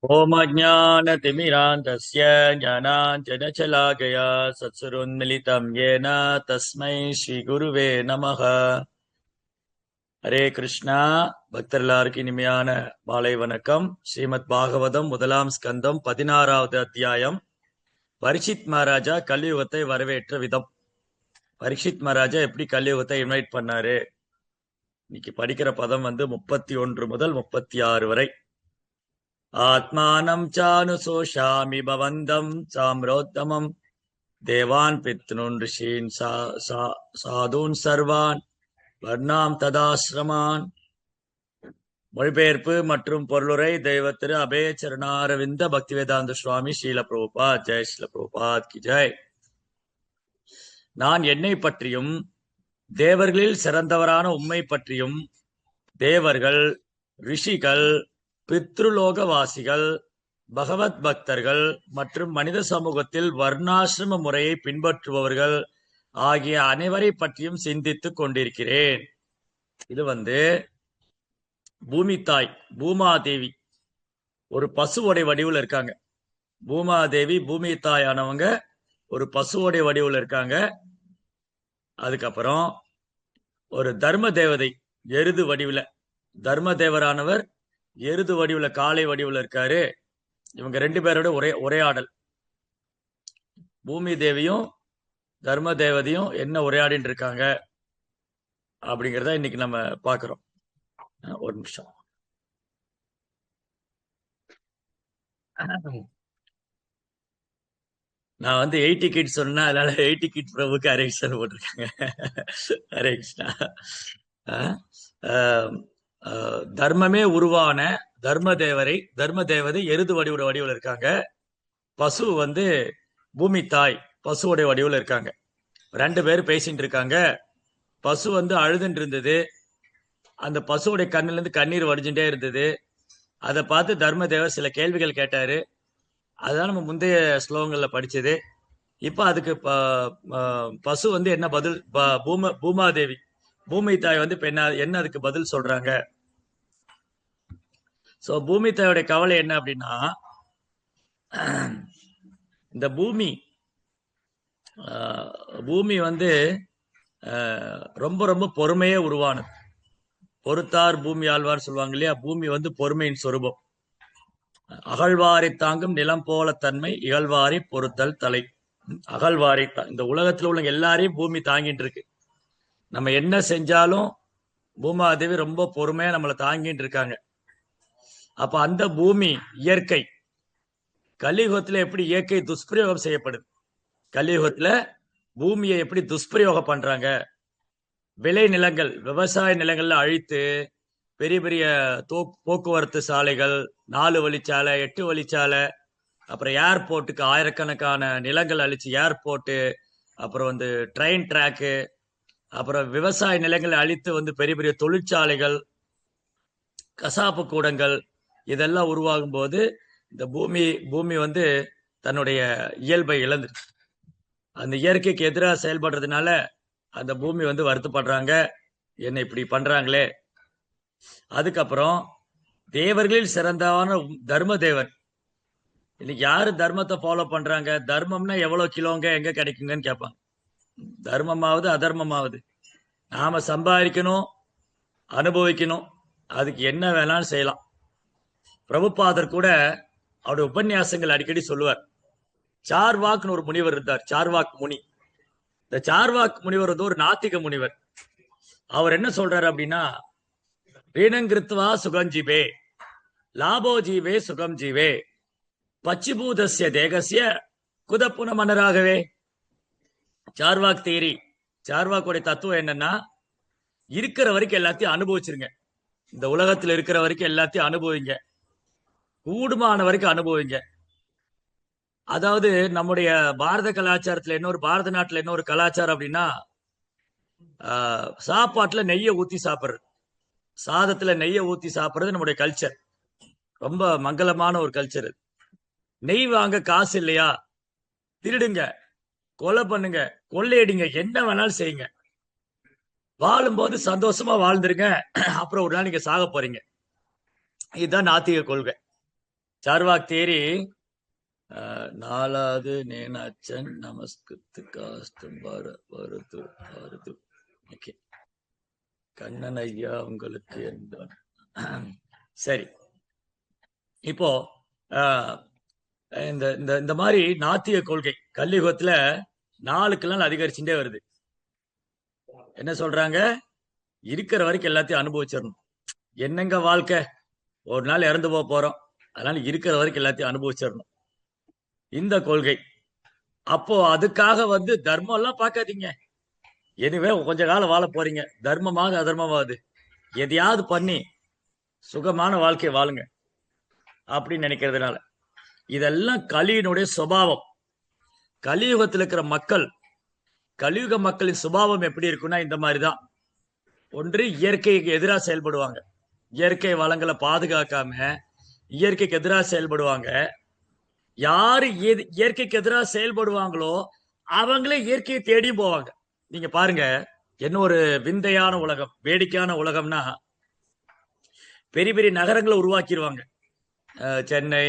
ओमज्ञानतिमिरान्धस्य ज्ञानाञ्जनशलाकया सत्सुरोन्मिलितं येन तस्मै श्रीगुरुवे நமः. ஹரே கிருஷ்ணா. பக்தர் எல்லாருக்கும் இனிமையான மாலை வணக்கம். ஸ்ரீமத் பாகவதம் முதலாம் ஸ்கந்தம் 16வது அத்தியாயம். பரீட்சித் மகாராஜா கலியுகத்தை வரவேற்ற விதம். பரீட்சித் மகாராஜா எப்படி கலியுகத்தை இன்வைட் பண்ணாரு. இன்னைக்கு படிக்கிற பதம் 31 முதல் 36 வரை. ஆத்மானம் சானுசோஷாமி பவந்தம் சாம்ரோத்தமம் தேவான் பித்ருன் ரிஷீன் சாதூன் சர்வான் வர்ணாம் ததாசிரமான். மொழிபெயர்ப்பு மற்றும் பொருளுரை தெய்வ திரு அபய சரணாரவிந்த பக்திவேதாந்த சுவாமி ஸ்ரீல பிரபுபாத். ஜெய் ஸ்ரீல பிரபுபாத் கி ஜெய். நான் என்னை பற்றியும் தேவர்களில் சிறந்தவரான உம்மை பற்றியும் தேவர்கள், ரிஷிகள், பித்ருலோகவாசிகள், பகவத் பக்தர்கள் மற்றும் மனித சமூகத்தில் வர்ணாசிரம முறையை பின்பற்றுபவர்கள் ஆகிய அனைவரை பற்றியும் சிந்தித்துக் கொண்டிருக்கிறேன். இது பூமி தாய் பூமாதேவி ஒரு பசுவோடைய வடிவில் இருக்காங்க. பூமாதேவி பூமி தாய் ஆனவங்க ஒரு பசுவோடைய வடிவில் இருக்காங்க. அதுக்கப்புறம் ஒரு தர்ம தேவதை எருது வடிவில், தர்ம தேவரானவர் எருது வடிவுல காளை வடிவுல இருக்காரு. இவங்க ரெண்டு பேரோட உரையாடல். பூமி தேவியும் தர்ம தேவதையும் என்ன உரையாடின்னு இருக்காங்க அப்படிங்கிறத இன்னைக்கு நம்ம பாக்குறோம். ஒரு நிமிஷம். நான் 80 கிட் சொன்னா அதனால 80 கிட் பிரபுக்கு ஹரே கிருஷ்ணா போட்டிருக்காங்க. ஹரே கிருஷ்ணா. தர்மமே உருவான தர்ம தேவதை எருது வடிவில் இருக்காங்க. பசு பூமி தாய் பசுவோடைய வடிவில் இருக்காங்க. ரெண்டு பேரும் பேசிட்டு இருக்காங்க. பசு அழுதுன்னு இருந்தது. அந்த பசுவோடைய கண்ணுல இருந்து கண்ணீர் வடிஞ்சுட்டே இருந்தது. அதை பார்த்து தர்ம தேவர் சில கேள்விகள் கேட்டாரு. அதுதான் நம்ம முந்தைய ஸ்லோகங்கள்ல படிச்சது. இப்ப அதுக்கு பசு என்ன பதில், பூமாதேவி பூமி தாய் இப்ப என்ன அதுக்கு பதில் சொல்றாங்க. சோ பூமி தாயோட கவலை என்ன அப்படின்னா, இந்த பூமி ரொம்ப ரொம்ப பொறுமையே உருவானது. பொறுத்தார் பூமி ஆழ்வார் சொல்லுவாங்க இல்லையா. பூமி பொறுமையின் சொரூபம். அகழ்வாரை தாங்கும் நிலம் போல தன்மை இகழ்வாரை பொறுத்தல் தலை. அகழ்வாரை இந்த உலகத்துல உள்ள எல்லாரையும் பூமி தாங்கிட்டு இருக்கு. நம்ம என்ன செஞ்சாலும் பூமாதேவி ரொம்ப பொறுமையா நம்மளை தாங்கிட்டு இருக்காங்க. அப்ப அந்த பூமி இயற்கை கலியுகத்துல எப்படி இயற்கை துஷ்பிரயோகம் செய்யப்படுது, கலியுகத்துல பூமியை எப்படி துஷ்பிரயோகம் பண்றாங்க. விளை நிலங்கள், விவசாய நிலங்கள்ல அழித்து பெரிய பெரிய போக்குவரத்து சாலைகள், 4 வழிச்சாலை, 8 வழிச்சாலை, அப்புறம் ஏர்போர்ட்டுக்கு ஆயிரக்கணக்கான நிலங்கள் அழிச்சு ஏர்போர்ட்டு, அப்புறம் ட்ரெயின் ட்ராக்கு, அப்புறம் விவசாய நிலங்களை அழித்து பெரிய பெரிய தொழிற்சாலைகள், கசாப்பு கூடங்கள், இதெல்லாம் உருவாகும் போது இந்த பூமி தன்னுடைய இயல்பை இழந்துருக்கு. அந்த இயற்கைக்கு எதிராக செயல்படுறதுனால அந்த பூமி வருத்தப்படுறாங்க, என்ன இப்படி பண்றாங்களே. அதுக்கப்புறம் தேவர்களில் சிறந்தவன தர்ம தேவன். இன்னைக்கு யாரு தர்மத்தை ஃபாலோ பண்றாங்க? தர்மம்னா எவ்வளவு கிலோங்க, எங்க கிடைக்குங்கன்னு கேட்பாங்க. தர்மமாவது அதர்மமாவது நாம சம்பாதிக்கணும், அனுபவிக்கணும், அதுக்கு என்ன வேணாலும் செய்யலாம். பிரபுபாதர் கூட அவருடைய உபன்யாசங்கள் அடிக்கடி சொல்லுவார். சார்வாக்னு ஒரு முனிவர் இருந்தார், சார்வாக் முனி. இந்த சார்வாக் முனிவர் ஒரு நாத்திக முனிவர். அவர் என்ன சொல்றாரு அப்படின்னா, ரீனங்கிருத்வா சுகம் ஜீவே லாபோ ஜீவே சுகம் ஜீவே பச்சிபூதஸ்ய தேகசிய குதப்புன மன்னராகவே. சார்வாக் தேரி, சார்வாக்குடைய தத்துவம் என்னன்னா, இருக்கிற வரைக்கும் எல்லாத்தையும் அனுபவிச்சிருங்க. இந்த உலகத்துல இருக்கிற வரைக்கும் எல்லாத்தையும் அனுபவிங்க, கூடுமான வரைக்கும் அனுபவிங்க. அதாவது நம்முடைய பாரத கலாச்சாரத்துல பாரத நாட்டுல என்ன ஒரு கலாச்சாரம் அப்படின்னா, சாப்பாட்டுல நெய்யை ஊத்தி சாப்பிடுறது, சாதத்துல நெய்யை ஊத்தி சாப்பிடுறது நம்முடைய கல்ச்சர். ரொம்ப மங்களமான ஒரு கல்ச்சர். நெய் வாங்க காசு இல்லையா, திருடுங்க, கொலை பண்ணுங்க, கொள்ளையடிங்க, என்ன வேணாலும் செய்யுங்க. வாழும்போது சந்தோஷமா வாழ்ந்துருங்க, அப்புறம் ஒரு நாள் நீங்க சாக போறீங்க. இதுதான் நாத்திக கொள்கை. சார்வாக் தியரி நாலாவது நேனாச்சன் நமஸ்கிருத்து காஸ்தும் வருது வருது. ஓகே, கண்ணன் ஐயா உங்களுக்கு எந்த சரி. இப்போ இந்த இந்த இந்த மாதிரி நாத்திய கொள்கை கலியுகத்துல நாளுக்கு நாள் அதிகரிச்சுட்டே வருது. என்ன சொல்றாங்க? இருக்கிற வரைக்கும் எல்லாத்தையும் அனுபவிச்சிடணும். என்னங்க வாழ்க்கை, ஒரு நாள் இறந்து போறோம், அதனால இருக்கிற வரைக்கும் எல்லாத்தையும் அனுபவிச்சிடணும், இந்த கொள்கை. அப்போ அதுக்காக தர்மம் எல்லாம் பார்க்காதீங்க, எதுவே கொஞ்ச காலம் வாழ போறீங்க, தர்மமாக அதர்மமாவது எதையாவது பண்ணி சுகமான வாழ்க்கையை வாழுங்க அப்படின்னு நினைக்கிறதுனால இதெல்லாம் கலியினுடைய சுபாவம். கலியுகத்தில் இருக்கிற மக்கள், கலியுக மக்களின் சுபாவம் எப்படி இருக்குன்னா இந்த மாதிரிதான். ஒன்று, இயற்கைக்கு எதிராக செயல்படுவாங்க, இயற்கை வளங்களை பாதுகாக்காம இயற்கைக்கு எதிராக செயல்படுவாங்க. யாரு இயற்கைக்கு எதிராக செயல்படுவாங்களோ அவங்களே இயற்கையை தேடி போவாங்க. நீங்க பாருங்க, என்ன ஒரு விந்தையான உலகம், வேடிக்கையான உலகம்னா, பெரிய பெரிய நகரங்களை உருவாக்கிடுவாங்க. சென்னை,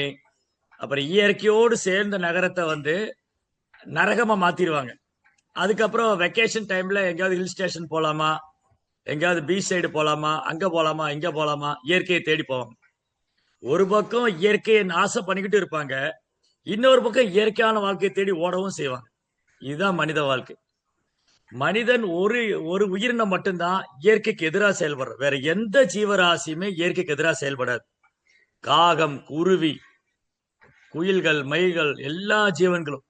அப்புறம் இயற்கையோடு சேர்ந்த நகரத்தை நரகமா மாத்திடுவாங்க. அதுக்கப்புறம் வெக்கேஷன் டைம்ல எங்கேயாவது ஹில் ஸ்டேஷன் போலாமா, எங்கேயாவது பீச் சைடு போலாமா, அங்க போலாமா, இங்க போலாமா, இயற்கையை தேடி போவாங்க. ஒரு பக்கம் இயற்கையை நாசம் பண்ணிக்கிட்டு இருப்பாங்க, இன்னொரு பக்கம் இயற்கையான வாழ்க்கையை தேடி ஓடவும் செய்வாங்க. இதுதான் மனித வாழ்க்கை. மனிதன் ஒரு ஒரு உயிரினம் மட்டும்தான் இயற்கைக்கு எதிராக செயல்படுற, வேற எந்த ஜீவராசியுமே இயற்கைக்கு எதிராக செயல்படாது. காகம், குருவி, குயில்கள், மயில்கள், எல்லா ஜீவன்களும்,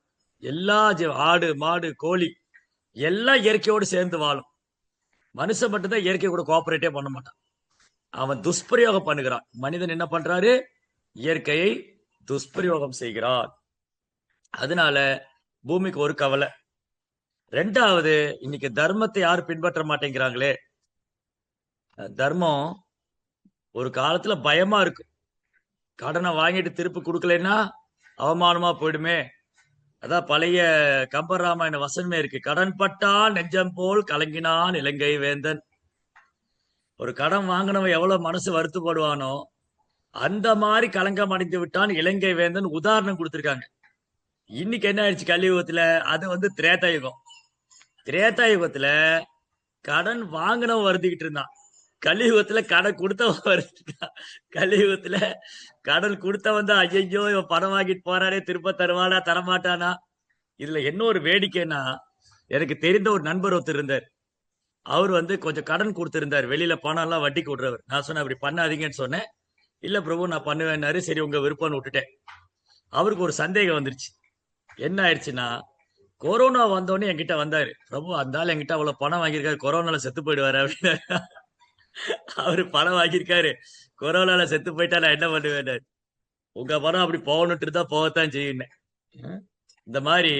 ஆடு, மாடு, கோழி எல்லாம் இயற்கையோடு சேர்ந்து வாழும். மனுஷன் மட்டும்தான் இயற்கை கூட கோஆபரேட்டே பண்ண மாட்டான், அவன் துஷ்பிரயோகம் பண்ணுகிறான். மனிதன் என்ன பண்றாரு? இயற்கையை துஷ்பிரயோகம் செய்கிறார். அதனால பூமிக்கு ஒரு கவலை. ரெண்டாவது, இன்னைக்கு தர்மத்தை யாரும் பின்பற்ற மாட்டேங்கிறாங்களே. தர்மம் ஒரு காலத்துல பயமா இருக்கு, கடனை வாங்கிட்டு திருப்பி கொடுக்கலன்னா அவமானமா போயிடுமே. அதான் பழைய கம்பராமாயண வசனமே இருக்கு, கடன் பட்டால் நெஞ்சம் போல் கலங்கினான் இலங்கை வேந்தன். ஒரு கடன் வாங்கினவன் எவ்வளவு மனசு வருத்தப்படுவானோ அந்த மாதிரி கலங்கம் அடைந்து விட்டான் இலங்கை வேந்தன் உதாரணம் கொடுத்திருக்காங்க. இன்னைக்கு என்ன ஆயிடுச்சு கலியுகத்துல? அது திரேதாயுகம். திரேதாயுகத்துல கடன் வாங்கினவன் வருத்திக்கிட்டு இருந்தான், கலியுகத்துல கடன் கொடுத்தவன் வருத்திருக்கான். கலியுகத்துல கடன் கொடுத்தவன் தான் ஐயோ இவன் பணம் வாங்கிட்டு போறானே, திருப்ப தருவானா தரமாட்டானா. இதுல என்ன ஒரு வேடிக்கைன்னா, எனக்கு தெரிந்த ஒரு நண்பர் ஒருத்தர் இருந்தார். அவர் கொஞ்சம் கடன் கொடுத்திருந்தார், வெளியில பணம் எல்லாம் வட்டிக்கு விடுறவர். நான் சொன்னேன் அப்படி பண்ணாதீங்கன்னு சொன்னேன். இல்ல பிரபு நான் பண்ணுவேன்னாரு. சரி உங்க விருப்பம்னு விட்டுட்டேன். அவருக்கு ஒரு சந்தேகம் வந்துருச்சு. என்ன ஆயிடுச்சுன்னா, கொரோனா வந்தோடனே என்கிட்ட வந்தாரு, பிரபு அந்த ஆள் என்கிட்ட அவ்வளவு பணம் வாங்கியிருக்காரு, கொரோனால செத்து போயிடுவாரு அப்படின்னு. அவரு பணம் வாங்கியிருக்காரு, கொரோனால செத்து போயிட்டா நான் என்ன பண்ணுவேன்? உங்க பணம் அப்படி போகணுட்டு தான் போகத்தான் செய்யுங்க. இந்த மாதிரி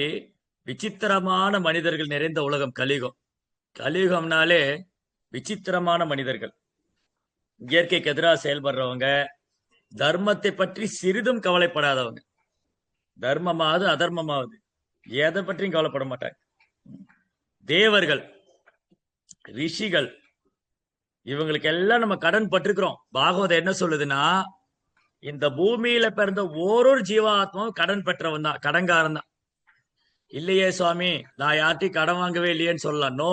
விசித்திரமான மனிதர்கள் நிறைந்த உலகம் கலியுகம். கலியுகம்னாலே விசித்திரமான மனிதர்கள், இயற்கைக்கு எதிராக செயல்படுறவங்க, தர்மத்தை பற்றி சிறிதும் கவலைப்படாதவங்க. தர்மமாவது அதர்மமாவது எதை பற்றியும் கவலைப்பட மாட்டாங்க. தேவர்கள், ரிஷிகள், இவங்களுக்கு எல்லாம் நம்ம கடன் பட்டிருக்கிறோம். பாகவதம் என்ன சொல்லுதுன்னா, இந்த பூமியில பிறந்த ஓரொரு ஜீவாத்மாவும் கடன் பெற்றவன் தான், கடன்காரன் தான். இல்லையே சுவாமி நான் யார்ட்டையும் கடன் வாங்கவே இல்லையேன்னு சொல்லலாம். நோ,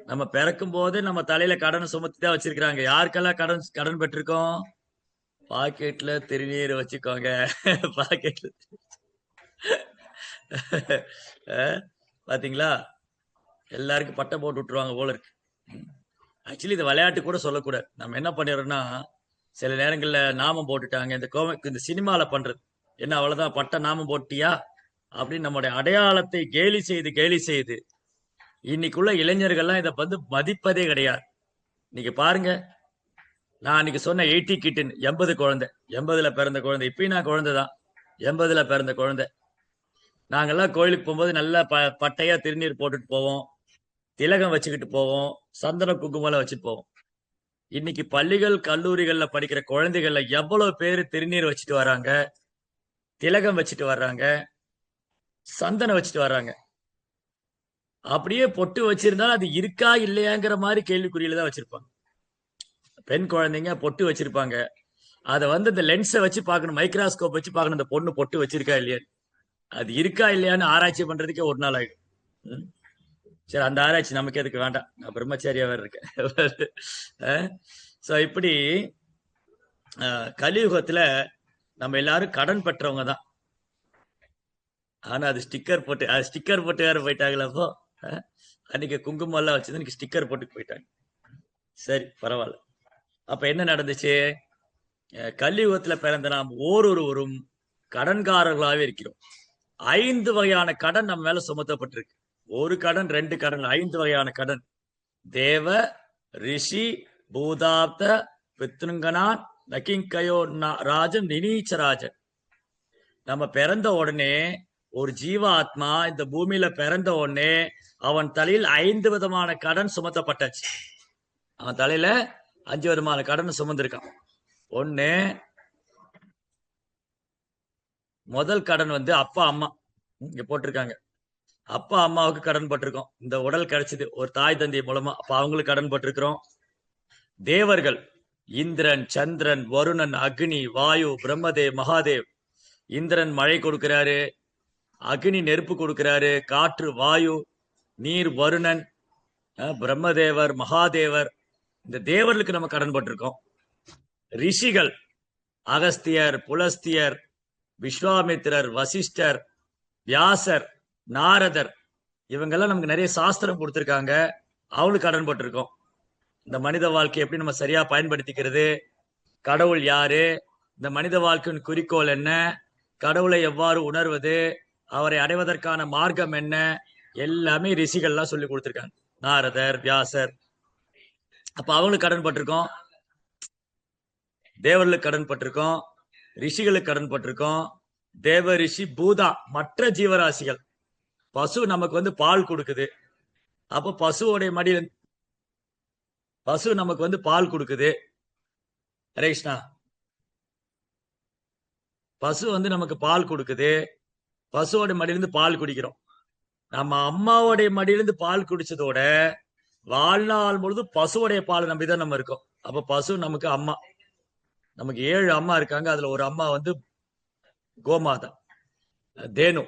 நம்ம பிறக்கும் போது நம்ம தலையில கடனை சுமத்தி தான் வச்சிருக்கிறாங்க. யாருக்கெல்லாம் கடன் பெற்றிருக்கோம்? பாக்கெட்ல திருநீர் வச்சுக்கோங்க. பாக்கெட்ல பாத்தீங்களா, எல்லாருக்கும் பட்டை போட்டு விட்டுருவாங்க போல இருக்கு. ஆக்சுவலி இந்த விளையாட்டு கூட சொல்லக்கூடாது. நம்ம என்ன பண்ணிடுறோம்னா, சில நேரங்கள்ல நாமம் போட்டுட்டாங்க, இந்த சினிமால பண்றது என்ன, அவ்வளவுதான் பட்ட நாமம் போட்டியா அப்படின்னு நம்முடைய அடையாளத்தை கேலி செய்து இன்னைக்குள்ள இளைஞர்கள்லாம் இதை மதிப்பதே கிடையாது. இன்னைக்கு பாருங்க, நான் அன்னைக்கு சொன்ன 80 கிட்டுன்னு 80 குழந்தை, 80ல பிறந்த குழந்தை, இப்பயும் நான் குழந்தைதான், 80ல பிறந்த குழந்தை. நாங்கெல்லாம் கோயிலுக்கு போகும்போது நல்லா பட்டையா திருநீர் போட்டுட்டு போவோம், திலகம் வச்சுக்கிட்டு போவோம், சந்தன குங்குமம் வச்சுட்டு போவோம். இன்னைக்கு பள்ளிகள் கல்லூரிகள்ல படிக்கிற குழந்தைகள்ல எவ்வளவு பேரு திருநீர் வச்சுட்டு வர்றாங்க, திலகம் வச்சுட்டு வர்றாங்க, சந்தனம் வச்சுட்டு வர்றாங்க. அப்படியே பொட்டு வச்சிருந்தாலும் அது இருக்கா இல்லையாங்கிற மாதிரி கேள்விக்குறியில தான் வச்சிருப்பாங்க. பெண் குழந்தைங்க பொட்டு வச்சிருப்பாங்க, அதை வந்து இந்த லென்ஸை வச்சு பார்க்கணும், மைக்ராஸ்கோப் வச்சு பார்க்கணும், இந்த பொண்ணு பொட்டு வச்சிருக்கா இல்லையா, அது இருக்கா இல்லையான்னு ஆராய்ச்சி பண்றதுக்கே ஒரு நாள் ஆயிடும். சரி, அந்த ஆராய்ச்சி நமக்கு எதுக்கு வேண்டாம், நான் பிரம்மச்சாரியா வேற இருக்கேன். சோ இப்படி கலியுகத்துல நம்ம எல்லாரும் கடன் பெற்றவங்க தான். ஆனா அது ஸ்டிக்கர் போட்டு வேற போயிட்டாங்களா அப்போ. அன்னைக்கு குங்குமம் எல்லாம் வச்சது, இன்னைக்கு ஸ்டிக்கர் போட்டு போயிட்டாங்க. சரி, பரவாயில்ல. அப்ப என்ன நடந்துச்சு? கலியுகத்துல பிறந்த நாம் ஒவ்வொருவரும் கடன்காரர்களாகவே இருக்கிறோம். 5 வகையான கடன் நம்ம மேல சுமத்தப்பட்டிருக்கு. ஒரு கடன், 2 கடன், 5 வகையான கடன். தேவ, ரிஷி, பூதாப்த, பித்ருங்கனான், நகிங்கயோ ராஜன், நினீச்சராஜன். நம்ம பிறந்த உடனே ஒரு ஜீவாத்மா இந்த பூமியில பிறந்த உடனே அவன் தலையில் 5 விதமான கடன் சுமத்தப்பட்டாச்சு. அவன் தலையில 5 விதமான கடன் சுமந்திருக்கான். ஒண்ணு, முதல் கடன் வந்து அப்பா அம்மா. இங்க போட்டிருக்காங்க, அப்பா அம்மாவுக்கு கடன் பட்டிருக்கோம். இந்த உடல் கிடைச்சது ஒரு தாய் தந்தை மூலமா, அப்ப அவங்களுக்கு கடன் பட்டிருக்கிறோம். தேவர்கள், இந்திரன், சந்திரன், வருணன், அக்னி, வாயு, பிரம்மதேவ், மகாதேவ். இந்திரன் மழை கொடுக்கிறாரு, அக்னி நெருப்பு கொடுக்கிறாரு, காற்று, வாயு, நீர், வருணன், பிரம்மதேவர், மகாதேவர். இந்த தேவர்களுக்கு நம்ம கடன் பட்டிருக்கோம். ரிஷிகள், அகஸ்தியர், புலஸ்தியர், விஸ்வாமித்திரர், வசிஷ்டர், வியாசர், நாரதர், இவங்கெல்லாம் நமக்கு நிறைய சாஸ்திரம் கொடுத்திருக்காங்க, அவங்களுக்கு கடன் பட்டிருக்கோம். இந்த மனித வாழ்க்கையை எப்படி நம்ம சரியா பயன்படுத்திக்கிறது, கடவுள் யாரு, இந்த மனித வாழ்க்கையின் குறிக்கோள் என்ன, கடவுளை எவ்வாறு உணர்வது, அவரை அடைவதற்கான மார்க்கம் என்ன, எல்லாமே ரிஷிகள்லாம் சொல்லி கொடுத்திருக்காங்க. நாரதர், வியாசர். அப்ப அவங்களுக்கு கடன் பட்டிருக்கோம். தேவர்களுக்கு கடன் பட்டிருக்கோம், ரிஷிகளுக்கு கடன் பட்டிருக்கோம். தேவ, ரிஷி, பூதா, மற்ற ஜீவராசிகள். பசு நமக்கு வந்து பால் கொடுக்குது, அப்ப பசுவோடைய மடியில பசு நமக்கு வந்து பால் கொடுக்குது. ஹரேஷ்ணா, பசு வந்து நமக்கு பால் கொடுக்குது, பசுவோட மடியிலிருந்து பால் குடிக்கிறோம். நம்ம அம்மாவோடைய மடியிலிருந்து பால் குடிச்சதோட வாழ்நாள் முழுது பசுவோடைய பால் நம்பிதான் நம்ம இருக்கோம். அப்ப பசு நமக்கு அம்மா. நமக்கு 7 அம்மா இருக்காங்க, அதுல ஒரு அம்மா வந்து கோமாதா, தேனு.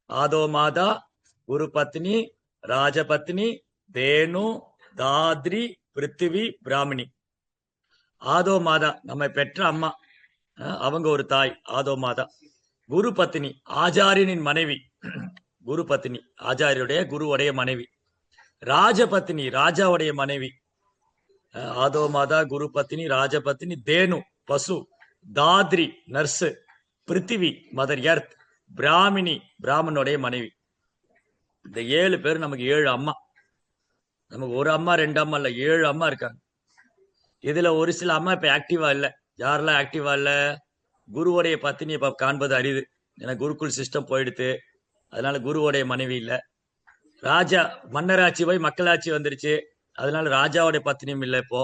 ஆதோ மாதா, குரு பத்னி, ராஜபத்னி, தேனு, தாத்ரி, பிருத்திவி, பிராமணி. ஆதோ மாதா நம்ம பெற்ற அம்மா, அவங்க ஒரு தாய், ஆதோ மாதா. குரு பத்னி, ஆச்சாரியனின் மனைவி. குரு பத்னி, ஆச்சாரியுடைய குருவுடைய மனைவி. ராஜபத்னி, ராஜாவுடைய மனைவி. ஆதோ மாதா, குரு பத்னி, ராஜபத்னி, தேனு பசு, தாத்ரி நர்ஸ், பிருத்திவி மதர் எர்த், பிராமினி பிராமனுடைய மனைவி. இந்த 7 பேர் நமக்கு 7 அம்மா. நமக்கு ஒரு அம்மா 2 அம்மா இல்ல, 7 அம்மா இருக்காங்க. இதுல ஒரு சில அம்மா இப்ப ஆக்டிவா இல்ல. யாரெல்லாம் ஆக்டிவா இல்ல? குருவுடைய பத்தினி இப்ப காண்பது அரிது. ஏன்னா குருகுல் சிஸ்டம் போயிடுத்து, அதனால குருவுடைய மனைவி இல்ல. ராஜா மன்னராட்சி போய் மக்களாட்சி வந்துருச்சு, அதனால ராஜாவுடைய பத்தினியும் இல்லை இப்போ.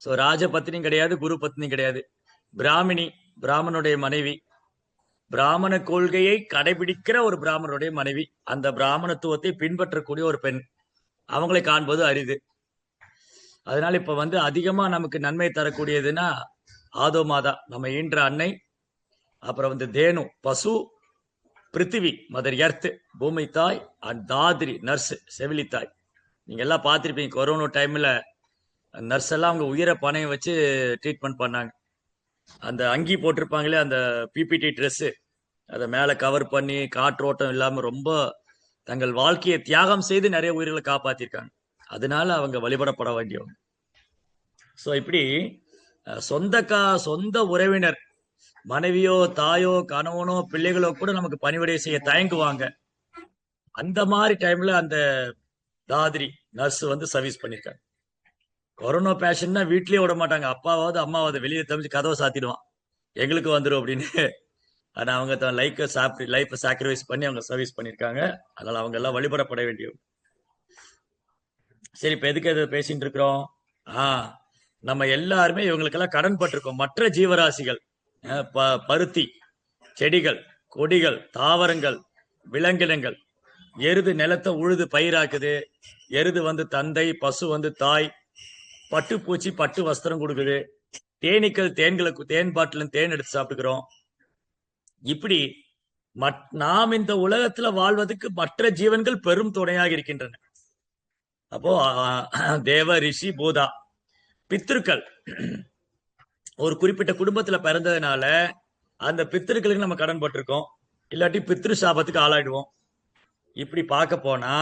சோ ராஜ பத்தினியும் கிடையாது, குரு பத்னியும் கிடையாது. பிராமணி, பிராமனுடைய மனைவி. பிராமண கொள்கையை கடைபிடிக்கிற ஒரு பிராமணருடைய மனைவி, அந்த பிராமணத்துவத்தை பின்பற்றக்கூடிய ஒரு பெண், அவங்களை காண்பது அரிது. அதனால இப்ப வந்து அதிகமா நமக்கு நன்மை தரக்கூடியதுன்னா ஆதோ மாதா, நம்ம ஈன்ற அன்னை. அப்புறம் வந்து தேனு பசு, பிருத்திவி மதர் எர்த் பூமி தாய், அண்ட் தாத்ரி நர்ஸ் செவிலி தாய். நீங்க எல்லாம் பார்த்திருப்பீங்க, கொரோனா டைம்ல நர்ஸ் எல்லாம் அவங்க உயிரை பணையம் வச்சு ட்ரீட்மெண்ட் பண்ணாங்க. அந்த அங்கி போட்டிருப்பாங்களே, அந்த பிபிடி ட்ரெஸ், அதை மேல கவர் பண்ணி காற்றோட்டம் இல்லாம ரொம்ப தங்கள் வாழ்க்கையை தியாகம் செய்து நிறைய உயிர்களை காப்பாத்திருக்காங்க. அதனால அவங்க வழிபடப்பட வேண்டியவங்க. சோ இப்படி சொந்த உறவினர், மனைவியோ தாயோ கணவனோ பிள்ளைகளோ கூட நமக்கு பணிவிடை செய்ய தயங்குவாங்க. அந்த மாதிரி டைம்ல அந்த தாதிரி நர்ஸ் வந்து சர்வீஸ் பண்ணிருக்காங்க. கொரோனா பேஷன்னா வீட்லயே விட மாட்டாங்க, அப்பாவாவது அம்மாவாவது வெளியே தமிச்சு கதவை சாத்திடுவான், எங்களுக்கு வந்துடும் அப்படின்னு. ஆனா அவங்க தான் லைஃப் சாக்ரிஃபைஸ் பண்ணி அவங்க சர்வீஸ் பண்ணிருக்காங்க. அதனால அவங்க எல்லாம் வழிபடப்பட வேண்டியவங்க. சரி, இப்ப எதுக்கு எது பேசிட்டு இருக்கிறோம்? நம்ம எல்லாருமே இவங்களுக்கெல்லாம் கடன் பட்டிருக்கோம். மற்ற ஜீவராசிகள், பருத்தி, செடிகள், கொடிகள், தாவரங்கள், விலங்கினங்கள். எருது நிலத்தை உழுது பயிராக்குது, எருது வந்து தந்தை, பசு வந்து தாய், பட்டுப்பூச்சி பட்டு வஸ்திரம் கொடுக்குது, தேனீக்கள் தேன் பாட்டில தேன் எடுத்து சாப்பிட்டுக்கிறோம். இப்படி நாம் இந்த உலகத்துல வாழ்வதற்கு மற்ற ஜீவன்கள் பெரும் துணையாக இருக்கின்றன. அப்போ தேவ, ரிஷி, பூதா, பித்திருக்கள் ஒரு குறிப்பிட்ட குடும்பத்துல பிறந்ததுனால அந்த பித்திருக்களுக்கு நம்ம கடன் பட்டிருக்கோம். இல்லாட்டி பித்ரு சாபத்துக்கு ஆளாயிடுவோம். இப்படி பார்க்க போனா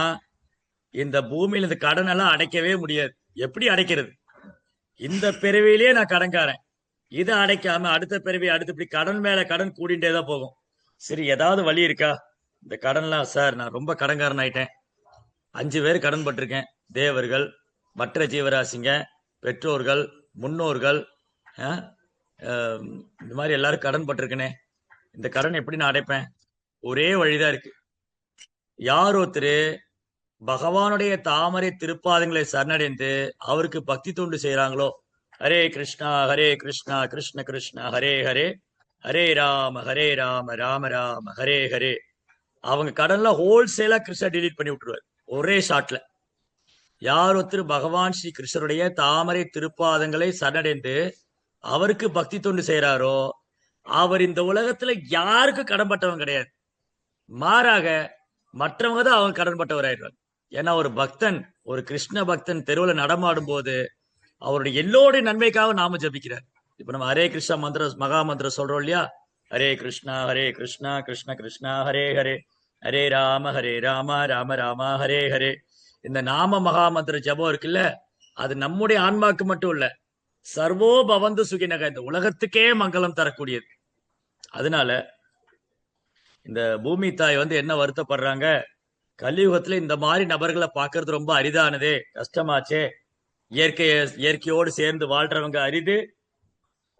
இந்த பூமியில இந்த கடன் எல்லாம் அடைக்கவே முடியாது. எப்படி அடைக்கிறது? இந்த பிறவிலேயே நான் கடன்காரன், இதை அடைக்காம அடுத்த பிறவி அடுத்து இப்படி கடன் மேல கடன் கூடிட்டே தான் போகும். சரி, ஏதாவது வழி இருக்கா? இந்த கடன்லாம் சார் நான் ரொம்ப கடன்காரன் ஆயிட்டேன், 5 பேர் கடன் பட்டிருக்கேன், தேவர்கள், மற்ற ஜீவராசிங்க, பெற்றோர்கள், முன்னோர்கள், இந்த மாதிரி எல்லாரும் கடன் பட்டிருக்கனே, இந்த கடன் எப்படி நான் அடைப்பேன்? ஒரே வழிதான் இருக்கு. யார் ஒருத்தர் பகவானுடைய தாமரை திருப்பாதங்களை சரணடைந்து அவருக்கு பக்தி தொண்டு செய்யறாங்களோ, ஹரே கிருஷ்ணா கிருஷ்ண கிருஷ்ணா ஹரே ஹரே, ஹரே ராம ராம ராம ஹரே ஹரே, அவங்க கடன்ல ஹோல்சேலா கிருஷ்ணா டிலீட் பண்ணி விட்டுருவார் ஒரே ஷாட்ல. யார் ஒருத்தர் பகவான் ஸ்ரீ கிருஷ்ணருடைய தாமரை திருப்பாதங்களை சரணடைந்து அவருக்கு பக்தி தொண்டு செய்யறாரோ அவர் இந்த உலகத்துல யாருக்கும் கடன்பட்டவங்க கிடையாது. மாறாக மற்றவங்க தான் அவங்க கடன்பட்டவராயிடுவாங்க. ஏன்னா ஒரு பக்தன், ஒரு கிருஷ்ண பக்தன் தெருவில் நடமாடும் போது அவருடைய எல்லோருடைய நன்மைக்காக நாம ஜபிக்கிறார். இப்ப நம்ம ஹரே கிருஷ்ணா மந்திர மகா மந்திரம் சொல்றோம் இல்லையா? ஹரே கிருஷ்ணா கிருஷ்ண கிருஷ்ணா ஹரே ஹரே, ஹரே ராம ராம ராம ஹரே ஹரே. இந்த நாம மகா மந்திர ஜபம் இருக்குல்ல, அது நம்முடைய ஆன்மாக்கு மட்டும் இல்ல, சர்வோ பவந்து சுகினக, இந்த உலகத்துக்கே மங்களம் தரக்கூடியது. அதனால இந்த பூமி தாய் என்ன வருத்தப்படுறாங்க, கலியுகத்துல இந்த மாதிரி நபர்களை பார்க்கறது ரொம்ப அரிதானதே, கஷ்டமாச்சே, இயற்கையோடு சேர்ந்து வாழ்றவங்க அரிது,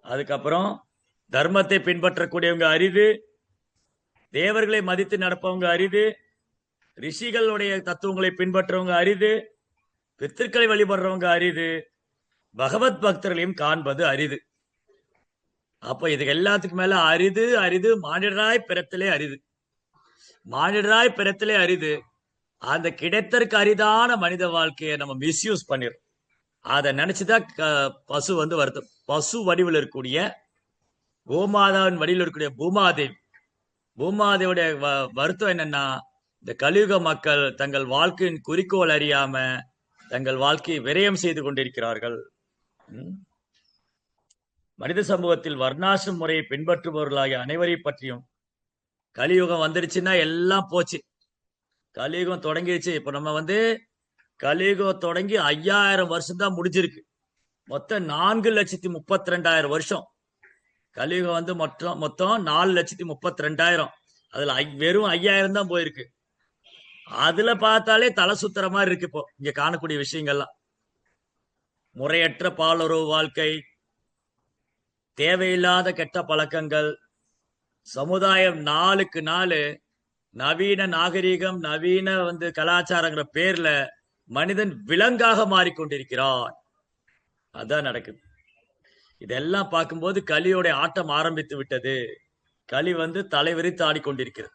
அதுக்கப்புறம் தர்மத்தை பின்பற்றக்கூடியவங்க அரிது, தேவர்களை மதித்து நடப்பவங்க அரிது, ரிஷிகளுடைய தத்துவங்களை பின்பற்றவங்க அரிது, பித்திருக்களை வழிபடுறவங்க அரிது, பகவத் பக்தர்களையும் காண்பது அரிது. அப்ப இதுக்கு எல்லாத்துக்கும் மேல அரிது அரிது மானிடராய் பிறத்திலே அரிது, மானிடராய் பிறத்திலே அரிது. அந்த கிடைத்தற்கு அரிதான மனித வாழ்க்கையை நம்ம மிஸ்யூஸ் பண்ணிடுறோம். அதை நினைச்சுதான் பசு வருத்தம். பசு வடிவில் இருக்கக்கூடிய கோமாதாவின் வடிவில் இருக்கக்கூடிய பூமாதேவி, பூமாதேவியுடைய வருத்தம் என்னன்னா, இந்த கலியுக மக்கள் தங்கள் வாழ்க்கையின் குறிக்கோள் அறியாம தங்கள் வாழ்க்கையை விரயம் செய்து கொண்டிருக்கிறார்கள். மனித சமூகத்தில் வர்ணாசிரம முறையை பின்பற்றுபவர்களாகிய அனைவரை பற்றியும், கலியுகம் வந்துருச்சுன்னா எல்லாம் போச்சு, கலியுகம் தொடங்கிடுச்சு. இப்ப நம்ம கலியுகம் தொடங்கி 5000 வருஷம் தான் முடிஞ்சிருக்கு. மொத்தம் 4,32,000 வருஷம். கலியுகம் மொத்தம் 4,32,000. அதுல வெறும் 5000 தான் போயிருக்கு. அதுல பார்த்தாலே தலை சுத்துற மாதிரி இருக்கு இப்போ இங்க காணக்கூடிய விஷயங்கள்லாம். முறையற்ற பாலுறவு வாழ்க்கை, தேவையில்லாத கெட்ட பழக்கங்கள், சமுதாயம் நாளுக்கு நாள் நவீன நாகரீகம், நவீன கலாச்சாரங்கிற பேர்ல மனிதன் விலங்காக மாறிக்கொண்டிருக்கிறான். அதான் நடக்குது. இதெல்லாம் பார்க்கும்போது கலியோட ஆட்டம் ஆரம்பித்து விட்டது. களி தலைவிரித்து ஆடிக்கொண்டிருக்கிறது.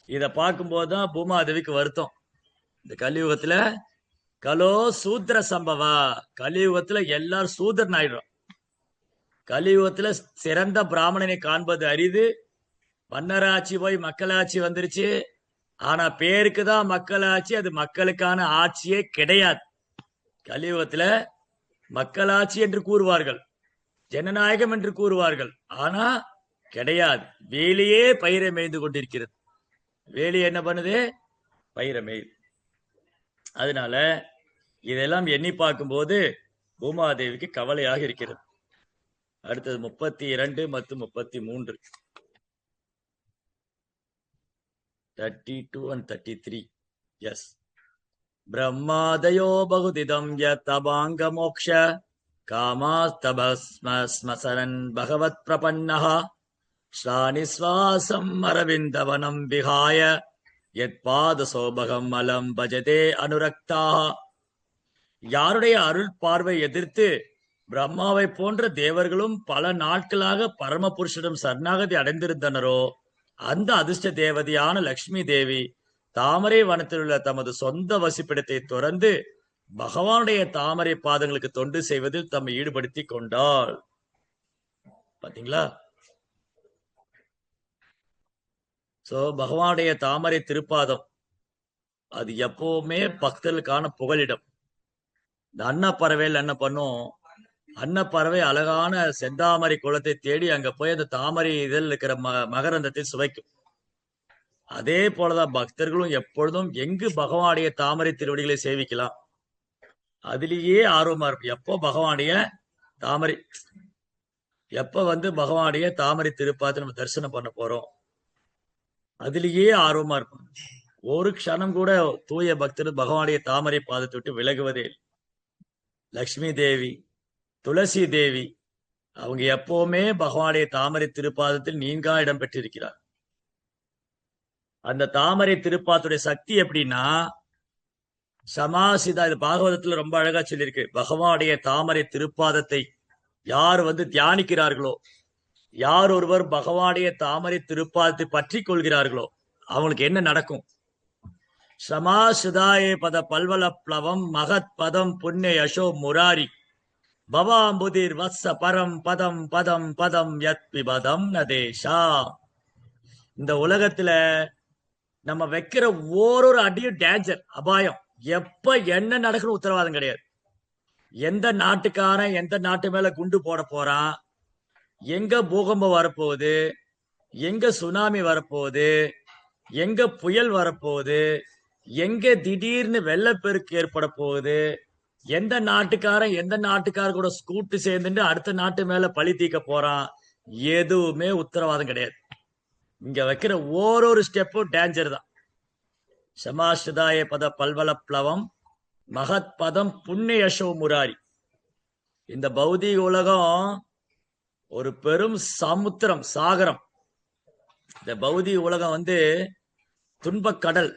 இத பார்க்கும்போதுதான் பூமாதேவிக்கு வருத்தம். இந்த கலியுகத்துல கலோ சூத்திர சம்பவா, கலியுகத்துல எல்லாரும் சூத்திரன் ஆயிடுறோம். கலியுகத்துல சிறந்த பிராமணனை காண்பது அரிது. மன்னராட்சி போய் மக்களாட்சி வந்துருச்சு. ஆனா பேருக்குதான் மக்களாட்சி, அது மக்களுக்கான ஆட்சியே கிடையாது. கலியுகத்துல மக்களாட்சி என்று கூறுவார்கள், ஜனநாயகம் என்று கூறுவார்கள், ஆனா கிடையாது. வேலியே பயிரை மேய்ந்து கொண்டிருக்கிறது. வேலி என்ன பண்ணுது? பயிரை மேய்து. அதனால இதெல்லாம் எண்ணி பார்க்கும்போது பூமாதேவிக்கு கவலையாக இருக்கிறது. அடுத்தது 32 மற்றும் 33, 32 and 33. எஸ். பிரம்மாதயோ பகுதிதம் யதபாங்க மோக்ஷ காமாஸ்தபஸ்மஸ்மசரன் பகவத் பிரபன்னஹ ஸ்ராணிஸ்வாசம் அரவிந்தவனம் விஹாய யத் பாத சோபகம் அலம் பஜதே அனுரக்தாக. யாருடைய அருள் பார்வை எதிர்த்து பிரம்மாவை போன்ற தேவர்களும் பல நாட்களாக பரமபுருஷனும் சரணாகதி அடைந்திருந்தனரோ, அந்த அதிர்ஷ்ட தேவதையான லக்ஷ்மி தேவி தாமரை வனத்தில் உள்ள தமது சொந்த வசிப்பிடத்தை துறந்து பகவானுடைய தாமரை பாதங்களுக்கு தொண்டு செய்வதில் தம்மை ஈடுபடுத்தி கொண்டாள். பாத்தீங்களா? சோ பகவானுடைய தாமரை திருப்பாதம் அது எப்பவுமே பக்தர்களுக்கான புகலிடம். இந்த அன்னப்பறவையில் என்ன பண்ணும், அன்னப்பறவை அழகான செந்தாமரை குளத்தை தேடி அங்க போய் அந்த தாமரை இதில் இருக்கிற மகரந்தத்தை சுவைக்கும். அதே போலதான் பக்தர்களும் எப்பொழுதும் எங்கு பகவானுடைய தாமரை திருவடிகளை சேவிக்கலாம் அதிலேயே ஆர்வமா இருக்கும். எப்போ பகவானுடைய தாமரை, எப்ப பகவானுடைய தாமரை திருப்பாத்தை நம்ம தரிசனம் பண்ண போறோம் அதிலேயே ஆர்வமா இருக்கும். ஒரு க்ஷணம் கூட தூய பக்தர் பகவானுடைய தாமரை பாதத்தை விட்டு விலகுவதே. லக்ஷ்மி தேவி, துளசி தேவி அவங்க எப்பவுமே பகவானுடைய தாமரை திருப்பாதத்தில் நீங்கா இடம் பெற்றிருக்கிறார். அந்த தாமரை திருப்பாத்துடைய சக்தி எப்படின்னா, சமாசிதா, இது பாகவதத்துல ரொம்ப அழகா சொல்லியிருக்கு. பகவானுடைய தாமரை திருப்பாதத்தை யார் தியானிக்கிறார்களோ, யார் ஒருவர் பகவானுடைய தாமரை திருப்பாதத்தை பற்றி கொள்கிறார்களோ அவங்களுக்கு என்ன நடக்கும்? சமாசுதாயே பத பல்வல பிளவம் மகத் பதம் புண்ணிய யசோ முராரி பவாம்புதிர் வத்ச பரம் பதம் பதம் பதம் யத் விபதம் நதேஷா. இந்த உலகத்துல நம்ம வைக்கிற ஓரொரு அடியும் டேஞ்சர், அபாயம். எப்ப என்ன நடக்கணும் உத்தரவாதம் கிடையாது. எந்த நாட்டுக்காரன் எந்த நாட்டு மேல குண்டு போட போறான், எங்க பூகம்பம் வரப்போகுது, எங்க சுனாமி வரப்போகுது, எங்க புயல் வரப்போகுது, எங்க திடீர்னு வெள்ளப்பெருக்கு ஏற்பட போகுது, எந்த நாட்டுக்காரன் எந்த நாட்டுக்கார கூட கூட்டு சேர்ந்துட்டு அடுத்த நாட்டு மேல பழி தீக்க போறான், எதுவுமே உத்தரவாதம் கிடையாது. இங்க வைக்கிற ஓரொரு ஸ்டெப்பும் டேஞ்சர் தான். சமாஸ்தாய பத பல்வல பிளவம் மகத் பதம் புண்ணியசோ முராரி. இந்த பௌதிக உலகம் ஒரு பெரும் சமுத்திரம், சாகரம். இந்த பௌதிக உலகம் துன்பக்கடல்.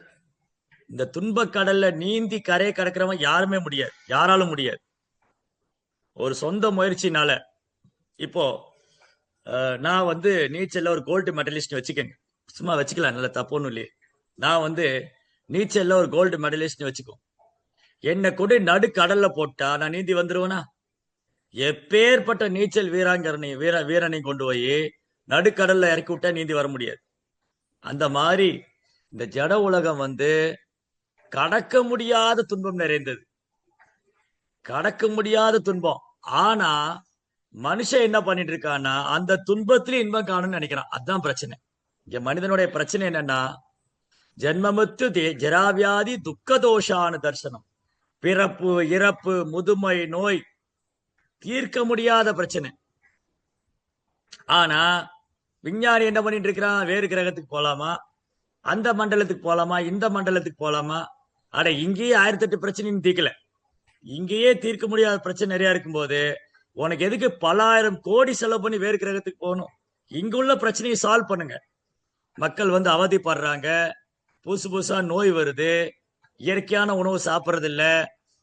இந்த துன்பக்கடல்ல நீந்தி கரையை கடக்கிறவன் யாருமே முடியாது, யாராலும் முடியாது. ஒரு சொந்த முயற்சினால. இப்போ நான் நீச்சல்ல ஒரு கோல்டு மெடலிஸ்ட் வச்சுக்கேங்க, சும்மா வச்சுக்கலாம், நல்ல தப்புன்னு இல்லையே. நான் நீச்சல்ல ஒரு கோல்டு மெடலிஸ்ட் வச்சுக்கோ, என்னை கூட நடுக்கடல்ல போட்டா நான் நீந்தி வந்துருவேனா? எப்பேற்பட்ட நீச்சல் வீரனை கொண்டு போய் நடுக்கடல்ல இறக்கி விட்டா நீந்தி வர முடியாது. அந்த மாதிரி இந்த ஜட உலகம் கடக்க முடியாத துன்பம் நிறைந்தது, கடக்க முடியாத துன்பம். ஆனா மனுஷன் என்ன பண்ணிட்டு இருக்கான்னா அந்த துன்பத்திலே இன்பம் காணும்னு நினைக்கிறான். அதுதான் பிரச்சனை. இங்க மனிதனுடைய பிரச்சனை என்னன்னா, ஜென்மமுத்து ஜராவியாதி துக்கதோஷான தர்சனம். பிறப்பு, இறப்பு, முதுமை, நோய், தீர்க்க முடியாத பிரச்சனை. ஆனா விஞ்ஞானி என்ன பண்ணிட்டு இருக்கிறான், வேறு கிரகத்துக்கு போலாமா, அந்த மண்டலத்துக்கு போலாமா, இந்த மண்டலத்துக்கு போலாமா. அட இங்கேயே 1008 பிரச்சனையும் தீர்க்கல, இங்கேயே தீர்க்க முடியாத பிரச்சனை நிறைய இருக்கும் போது உனக்கு எதுக்கு பல ஆயிரம் கோடி செலவு பண்ணி வேறு கிரகத்துக்கு போகணும்? இங்குள்ள பிரச்சனையை சால்வ் பண்ணுங்க. மக்கள் அவதிப்படுறாங்க, புதுசு புதுசா நோய் வருது, இயற்கையான உணவு சாப்பிட்றது இல்ல,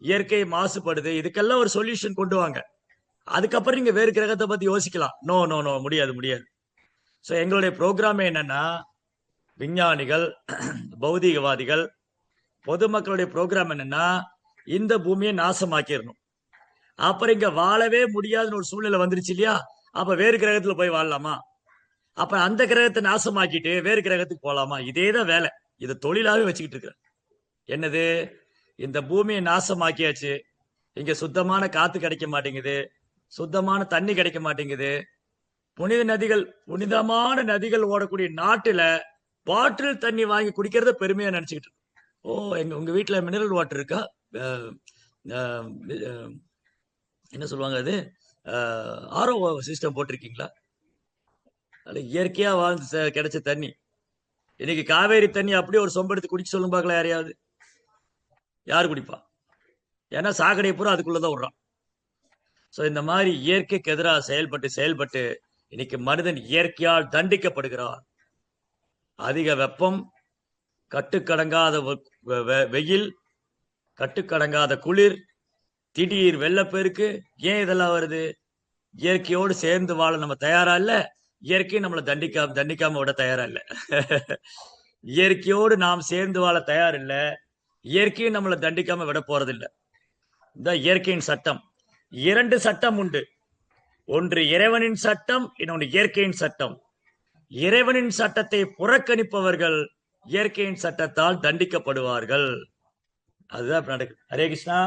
இயற்கை மாசுபடுது. இதுக்கெல்லாம் ஒரு சொல்யூஷன் கொண்டு வாங்க. அதுக்கப்புறம் நீங்க வேறு கிரகத்தை பத்தி யோசிக்கலாம். நோ நோ நோ, முடியாது முடியாது. ஸோ எங்களுடைய ப்ரோக்ராம் என்னன்னா, விஞ்ஞானிகள், பௌதிகவாதிகள், பொதுமக்களுடைய ப்ரோக்ராம் என்னன்னா, இந்த பூமியை நாசமாக்கிடணும். அப்புறம் இங்க வாழவே முடியாதுன்னு ஒரு சூழ்நிலை வந்துருச்சு இல்லையா? அப்ப வேறு கிரகத்துல போய் வாழலாமா? அப்ப அந்த கிரகத்தை நாசமாக்கிட்டு வேறு கிரகத்துக்கு போலாமா? இதேதான் வேலை. இதை தொழிலாவே வச்சுக்கிட்டு இருக்கிறேன். என்னது, இந்த பூமியை நாசமாக்கியாச்சு, இங்க சுத்தமான காத்து கிடைக்க மாட்டேங்குது, சுத்தமான தண்ணி கிடைக்க மாட்டேங்குது. புனித நதிகள், புனிதமான நதிகள் ஓடக்கூடிய நாட்டுல பாட்டில் தண்ணி வாங்கி குடிக்கிறத பெருமையா நினைச்சுக்கிட்டு. ஓ, உங்க வீட்டுல மினரல் வாட்டர் இருக்கா? என்ன சொல்லுவாங்க அது, ஆரோ சிஸ்டம் போட்டிருக்கீங்களா? அது இயற்கையா வாழ்ந்து கிடைச்ச தண்ணி. இன்னைக்கு காவேரி தண்ணி அப்படியே ஒரு சொம்பெடுத்து குடிச்சு சொல்லும் பார்க்கலாம் யாரையாவது? யாரு குடிப்பா? ஏன்னா சாக்கடை பூரா அதுக்குள்ளதான் விடுறான். சோ இந்த மாதிரி இயற்கைக்கு எதிராக செயல்பட்டு இன்னைக்கு மனிதன் இயற்கையால் தண்டிக்கப்படுகிறான். அதிக வெப்பம், கட்டுக்கடங்காத வெயில், கட்டுக்கடங்காத குளிர், திடீர் வெள்ளப்பெருக்கு. ஏன் இதெல்லாம் வருது? இயற்கையோடு சேர்ந்து வாழ நம்ம தயாரா இல்ல, இயற்கை நம்மளை தண்டிக்காம விட தயாரா இல்ல. இயற்கையோடு நாம் சேர்ந்து வாழ தயார் இல்ல, இயற்கையும் நம்மளை தண்டிக்காம விட போறதில்லை. இந்த இயற்கையின் சட்டம். 2 சட்டம் உண்டு. ஒன்று இறைவனின் சட்டம், இன்னொன்று இயற்கையின் சட்டம். இறைவனின் சட்டத்தை புறக்கணிப்பவர்கள் இயற்கையின் சட்டத்தால் தண்டிக்கப்படுவார்கள். அதுதான் நடக்குது. ஹரே கிருஷ்ணா.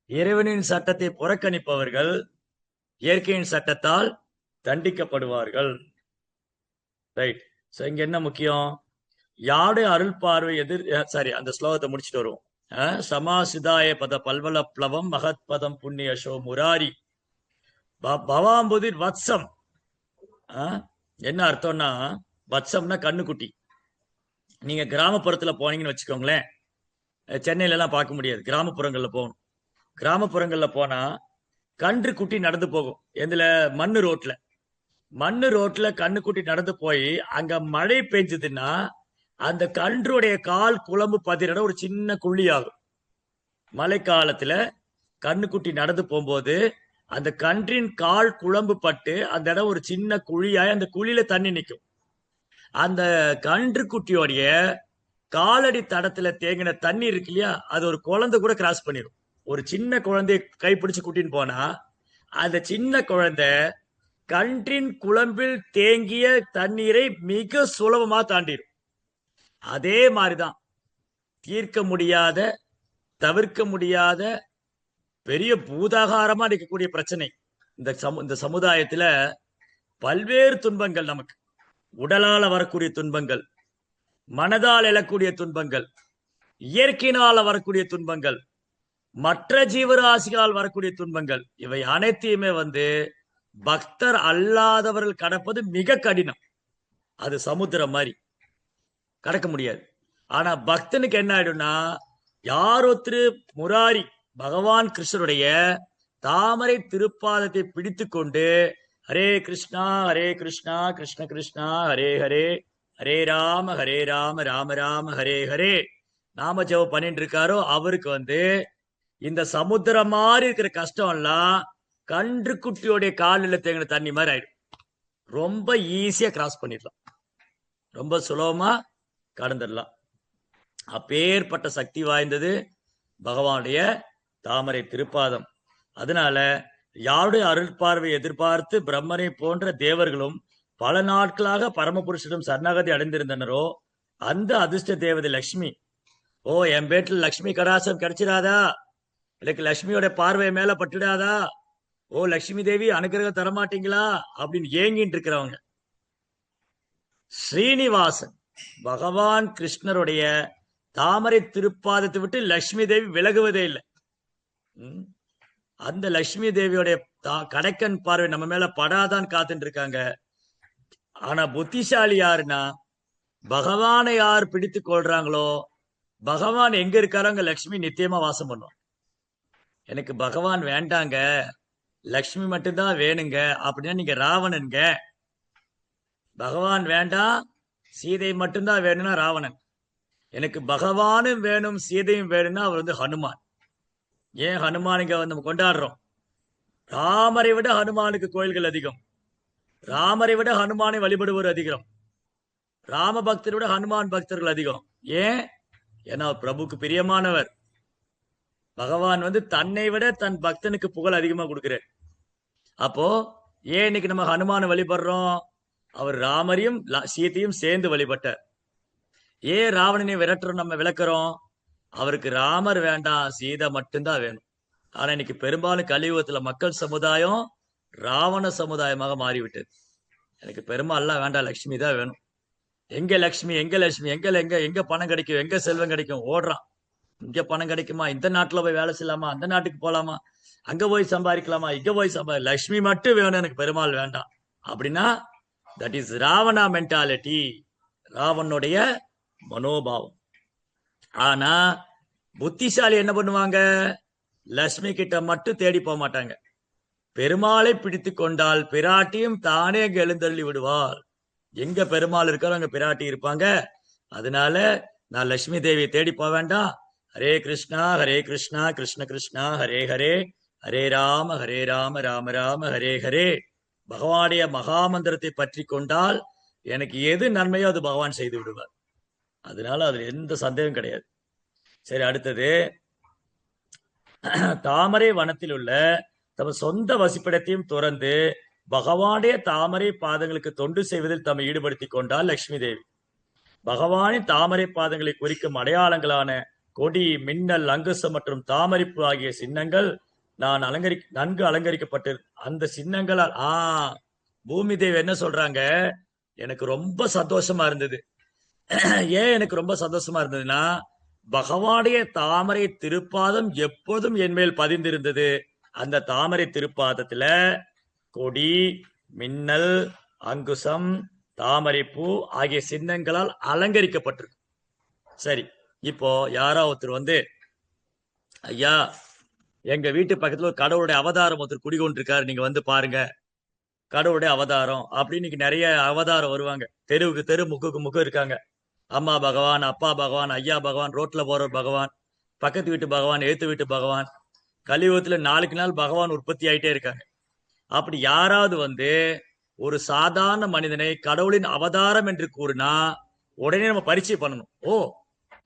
இறைவனின் சட்டத்தை புறக்கணிப்பவர்கள் இயற்கையின் சட்டத்தால் தண்டிக்கப்படுவார்கள். ரைட். சோ இங்க என்ன முக்கியம்? யாருடைய அருள் பார்வை அந்த ஸ்லோகத்தை முடிச்சுட்டு வருவோம். சமாசிதாய பத பல்வல பிளவம் மகத் பதம் புண்ணிய ஷோ முராரி பவாம்புதிர் வத்சம். என்ன அர்த்தம்னா, வத்சம்னா கண்ணுக்குட்டி. நீங்க கிராமப்புறத்துல போனீங்கன்னு வச்சுக்கோங்களேன், சென்னையில எல்லாம் பார்க்க முடியாது, கிராமப்புறங்கள்ல போகணும். கிராமப்புறங்கள்ல போனா கன்று குட்டி நடந்து போகும். எதுல? மண்ணு ரோட்ல கண்ணுக்குட்டி நடந்து போய் அங்க மழை பெஞ்சதுன்னா அந்த கன்றுடைய கால் குழம்பு பதிர ஒரு சின்ன குழி ஆகும். மழை காலத்துல கண்ணுக்குட்டி நடந்து போகும்போது அந்த கன்றின் கால் குழம்பு பட்டு அந்த இடம் ஒரு சின்ன குழியாய் அந்த குழியில தண்ணி நிற்கும். அந்த கன்று குட்டியோடைய காலடி தடத்துல தேங்கின தண்ணி இருக்கு இல்லையா, அது ஒரு குழந்தை கூட கிராஸ் பண்ணிடும். ஒரு சின்ன குழந்தைய கைப்பிடிச்சு கூட்டின்னு போனா அந்த சின்ன குழந்தை கன்றின் குழம்பில் தேங்கிய தண்ணீரை மிக சுலபமா தாண்டிடும். அதே மாதிரிதான் தீர்க்க முடியாத, தவிர்க்க முடியாத பெரிய பூதாகாரமா இருக்கக்கூடிய பிரச்சனை. இந்த சமுதாயத்துல பல்வேறு துன்பங்கள், நமக்கு உடலால வரக்கூடிய துன்பங்கள், மனதால் எழக்கூடிய துன்பங்கள், இயற்கையினால வரக்கூடிய துன்பங்கள், மற்ற ஜீவராசிகளால் வரக்கூடிய துன்பங்கள், இவை அனைத்தையுமே பக்தர் அல்லாதவர்கள் கடப்பது மிக கடினம். அது சமுத்திரம் மாதிரி, கடக்க முடியாது. ஆனா பக்தனுக்கு என்ன ஆயிடும்னா, யாரொருத்தரு முராரி பகவான் கிருஷ்ணருடைய தாமரை திருப்பாதத்தை பிடித்து கொண்டு ஹரே கிருஷ்ணா கிருஷ்ண கிருஷ்ணா ஹரே ஹரே, ஹரே ராம ராம ராம ஹரே ஹரே நாம ஜெபம் பண்ணிட்டு இருக்காரோ, அவருக்கு இந்த சமுத்திரம் மாதிரி இருக்கிற கஷ்டம் எல்லாம் கன்று குட்டியோடைய காலில் தேங்கின தண்ணி மாதிரி ஆயிடும். ரொம்ப ஈஸியா கிராஸ் பண்ணிடலாம், ரொம்ப சுலபமா கடந்துடலாம். அப்பேற்பட்ட சக்தி வாய்ந்தது பகவானுடைய தாமரை திருப்பாதம். அதனால யாருடைய அருள் பார்வை எதிர்பார்த்து பிரம்மனை போன்ற தேவர்களும் பல நாட்களாக பரமபுருஷனும் சரணாகதி அடைந்திருந்தனரோ அந்த அதிர்ஷ்ட தேவதை லட்சுமி, ஓ என் பேட்டில் லட்சுமி கடாசம் கிடைச்சிடாதா, எனக்கு லட்சுமியோட பார்வை மேல பட்டுடாதா, ஓ லட்சுமி தேவி அனுகிரகம் தரமாட்டீங்களா அப்படின்னு ஏங்கிட்டு இருக்கிறவங்க, ஸ்ரீனிவாசன் பகவான் கிருஷ்ணருடைய தாமரை திருப்பாதத்தை விட்டு லட்சுமி தேவி விலகுவதே இல்லை. அந்த லட்சுமி தேவியோடைய கடைக்கன் பார்வை நம்ம மேல படாதான் காத்துட்டு இருக்காங்க. ஆனா புத்திசாலி யாருன்னா, பகவானை யார் பிடித்து கொள்றாங்களோ, பகவான் எங்க இருக்காரோ அங்க லட்சுமி நித்தியமா வாசம் பண்ணும். எனக்கு பகவான் வேண்டாங்க, லட்சுமி மட்டும்தான் வேணுங்க அப்படின்னா நீங்க ராவணனுங்க. பகவான் வேண்டாம், சீதை மட்டும்தான் வேணும்னா ராவணன். எனக்கு பகவானும் வேணும் சீதையும் வேணும்னா அவர் ஹனுமான். ஏன் ஹனுமான் இங்க நம்ம கொண்டாடுறோம்? ராமரை விட ஹனுமானுக்கு கோயில்கள் அதிகம், ராமரை விட ஹனுமானை வழிபடுவோர் அதிகம், ராம பக்தரை விட ஹனுமான் பக்தர்கள் அதிகம். ஏன்? ஏன்னா பிரபுக்கு பிரியமானவர். பகவான் தன்னை விட தன் பக்தனுக்கு புகழ் அதிகமா கொடுக்கிறார். அப்போ ஏன் இன்னைக்கு நம்ம ஹனுமான வழிபடுறோம்? அவர் ராமரையும் சீத்தையும் சேர்ந்து வழிபட்டார். ஏன் ராவணனை விரட்டுறோம், நம்ம விளக்குறோம்? அவருக்கு ராமர் வேண்டாம், சீதை மட்டும்தான் வேணும். ஆனா இன்னைக்கு பெரும்பாலும் கலியுகத்துல மக்கள் சமுதாயம் ராவண சமுதாயமாக மாறிவிட்டது. எனக்கு பெருமாள்லாம் வேண்டாம், லட்சுமி தான் வேணும். எங்க லட்சுமி, எங்க லட்சுமி, எங்க பணம் கிடைக்கும், எங்க செல்வம் கிடைக்கும் ஓடுறான். இங்க பணம் கிடைக்குமா, இந்த நாட்டுல போய் வேலை செய்யலாமா, அந்த நாட்டுக்கு போலாமா, அங்க போய் சம்பாதிக்கலாமா, இங்க போய் லட்சுமி மட்டும் வேணும், எனக்கு பெருமாள் வேண்டாம் அப்படின்னா தட் இஸ் ராவணா மென்டாலிட்டி, ராவனுடைய மனோபாவம். ஆனா புத்திசாலி என்ன பண்ணுவாங்க? லட்சுமி கிட்ட மட்டும் தேடி போக மாட்டாங்க. பெருமாளை பிடித்து கொண்டால் பிராட்டியும் தானே அங்க எழுந்தள்ளி விடுவார். எங்க பெருமாள் இருக்காரோ அங்க பிராட்டி இருப்பாங்க. அதனால நான் லட்சுமி தேவியை தேடி போக வேண்டாம். ஹரே கிருஷ்ணா கிருஷ்ண கிருஷ்ணா ஹரே ஹரே, ஹரே ராம ராம ராம ஹரே ஹரே. பகவானுடைய மகாமந்திரத்தை பற்றி கொண்டால் எனக்கு எது நன்மையோ அது பகவான் செய்து விடுவார். அதனால அதுல எந்த சந்தேகம் கிடையாது. சரி, அடுத்தது தாமரை வனத்தில் உள்ள தம் சொந்த வசிப்பிடத்தையும் துறந்து பகவானுடைய தாமரை பாதங்களுக்கு தொண்டு செய்வதில் தம்மை ஈடுபடுத்திக் கொண்டாள் லட்சுமி தேவி. பகவானின் தாமரை பாதங்களை குறிக்கும் அடையாளங்களான கொடி, மின்னல், அங்குசம் மற்றும் தாமரைப்பு ஆகிய சின்னங்கள் நன்கு அலங்கரிக்கப்பட்டு அந்த சின்னங்களால் பூமி தேவி என்ன சொல்றாங்க, எனக்கு ரொம்ப சந்தோஷமா இருந்தது. ஏன் எனக்கு ரொம்ப சந்தோஷமா இருந்ததுன்னா, பகவானுடைய தாமரை திருப்பாதம் எப்போதும் என் மேல் பதிந்திருந்தது. அந்த தாமரை திருப்பாதத்துல கொடி, மின்னல், அங்குசம், தாமரைப்பூ ஆகிய சின்னங்களால் அலங்கரிக்கப்பட்டிருக்கு. சரி, இப்போ யாரோ ஒருத்தர் வந்து, ஐயா எங்க வீட்டு பக்கத்துல ஒரு கடவுளுடைய அவதாரம் ஒருத்தர் குடிகொண்டிருக்காரு, நீங்க வந்து பாருங்க, கடவுளுடைய அவதாரம் அப்படின்னு நிறைய அவதாரம் வருவாங்க. தெருவுக்கு தெரு, முக்குக்கு முக்கு இருக்காங்க. அம்மா பகவான், அப்பா பகவான், ஐயா பகவான், ரோட்ல போற பகவான், பக்கத்து வீட்டு பகவான், எழுத்து வீட்டு பகவான், கலியுகத்துல நாளுக்கு நாள் பகவான் உற்பத்தி ஆயிட்டே இருக்காங்க. அப்படி யாராவது வந்து ஒரு சாதாரண மனிதனை கடவுளின் அவதாரம் என்று கூறினா உடனே நம்ம பரிச்சை பண்ணணும். ஓ,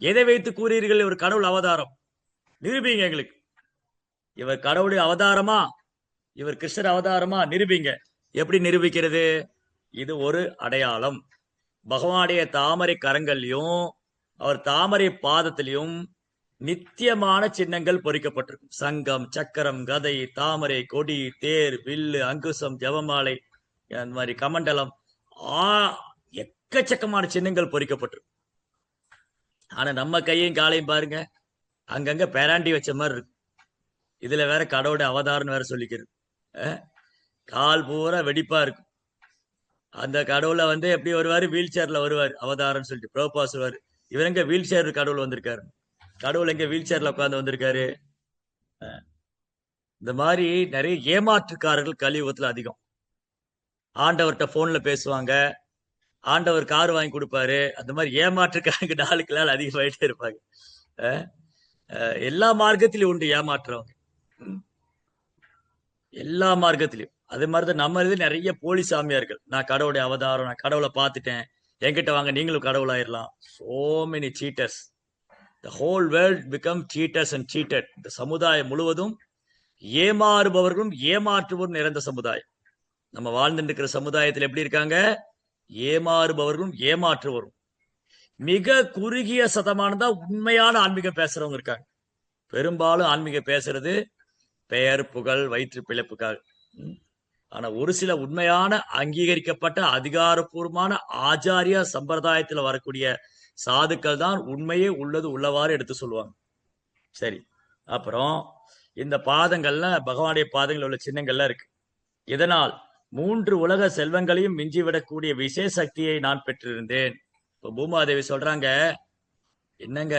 எதை வைத்து கூறீர்கள் ஒரு கடவுள் அவதாரம்? நிரூபிங்க எங்களுக்கு. இவர் கடவுளின் அவதாரமா, இவர் கிருஷ்ணர் அவதாரமா? நிரூபிங்க. எப்படி நிரூபிக்கிறது? இது ஒரு அடையாளம். பகவானுடைய தாமரை கரங்கள்லயும் அவர் தாமரை பாதத்திலையும் நித்தியமான சின்னங்கள் பொறிக்கப்பட்டிருக்கும். சங்கம், சக்கரம், கதை, தாமரை, கொடி, தேர், வில்லு, அங்குசம், ஜபமாலை, அந்த மாதிரி கமண்டலம், எக்கச்சக்கமான சின்னங்கள் பொறிக்கப்பட்டிருக்கும். ஆனா நம்ம கையும் காலையும் பாருங்க, அங்கங்க பேராண்டி வச்ச மாதிரி இருக்கு. இதுல வேற கடவுளோட அவதாரம் வேற சொல்லிக்கிறது. கால் பூரா வெடிப்பா இருக்கும். அந்த கடவுளை வந்து எப்படி வருவாரு? வீல் சேர்ல வருவார் அவதாரம் சொல்லிட்டு. பிரபுபா சொல்வாரு, இவர் எங்க வீல் சேர் கடவுள் வந்திருக்காரு? கடவுள் எங்க வீல் சேர்ல உட்கார்ந்து வந்திருக்காரு? இந்த மாதிரி நிறைய ஏமாற்றுக்காரர்கள் கலியுகத்துல அதிகம். ஆண்டவர்கிட்ட போன்ல பேசுவாங்க, ஆண்டவர் கார் வாங்கி கொடுப்பாரு. அந்த மாதிரி ஏமாற்றுக்காரங்க நாளுக்கு நாள் அதிகமாயிட்டே இருப்பாங்க. எல்லா மார்க்கத்திலும் உண்டு ஏமாற்றுறவங்க, எல்லா மார்க்கத்திலையும். அதே மாதிரிதான் நம்ம இது நிறைய போலி சாமியார்கள். நான் கடவுளுடைய அவதாரம், நான் கடவுளை பார்த்துட்டேன், என்கிட்ட வாங்க நீங்களும் கடவுள் ஆயிரலாம். So many cheaters. The whole world become cheaters and cheated. இந்த சமுதாயம் முழுவதும் ஏமாறுபவர்களும் ஏமாற்றுவோர் நிறைந்த சமுதாயம். நம்ம வாழ்ந்துட்டு இருக்கிற சமுதாயத்தில் எப்படி இருக்காங்க? ஏமாறுபவர்களும் ஏமாற்றுவரும். மிக குறுகிய சதமானம் தான் உண்மையான ஆன்மீகம் பேசுறவங்க இருக்காங்க. பெரும்பாலும் ஆன்மீகம் பேசுறது பெயர், புகழ், வயிற்று பிழைப்புக்காக. ஆனா ஒரு சில உண்மையான அங்கீகரிக்கப்பட்ட அதிகாரப்பூர்வமான ஆச்சாரிய சம்பிரதாயத்துல வரக்கூடிய சாதுக்கள் தான் உண்மையே உள்ளது உள்ளவாறு எடுத்து சொல்லுவாங்க. சரி, அப்புறம் இந்த பாதங்கள்ல பகவானுடைய பாதங்கள் உள்ள சின்னங்கள்லாம் இருக்கு. இதனால் 3 உலக செல்வங்களையும் மிஞ்சிவிடக்கூடிய விசேஷ சக்தியை நான் பெற்றிருந்தேன். இப்ப பூமாதேவி சொல்றாங்க, என்னங்க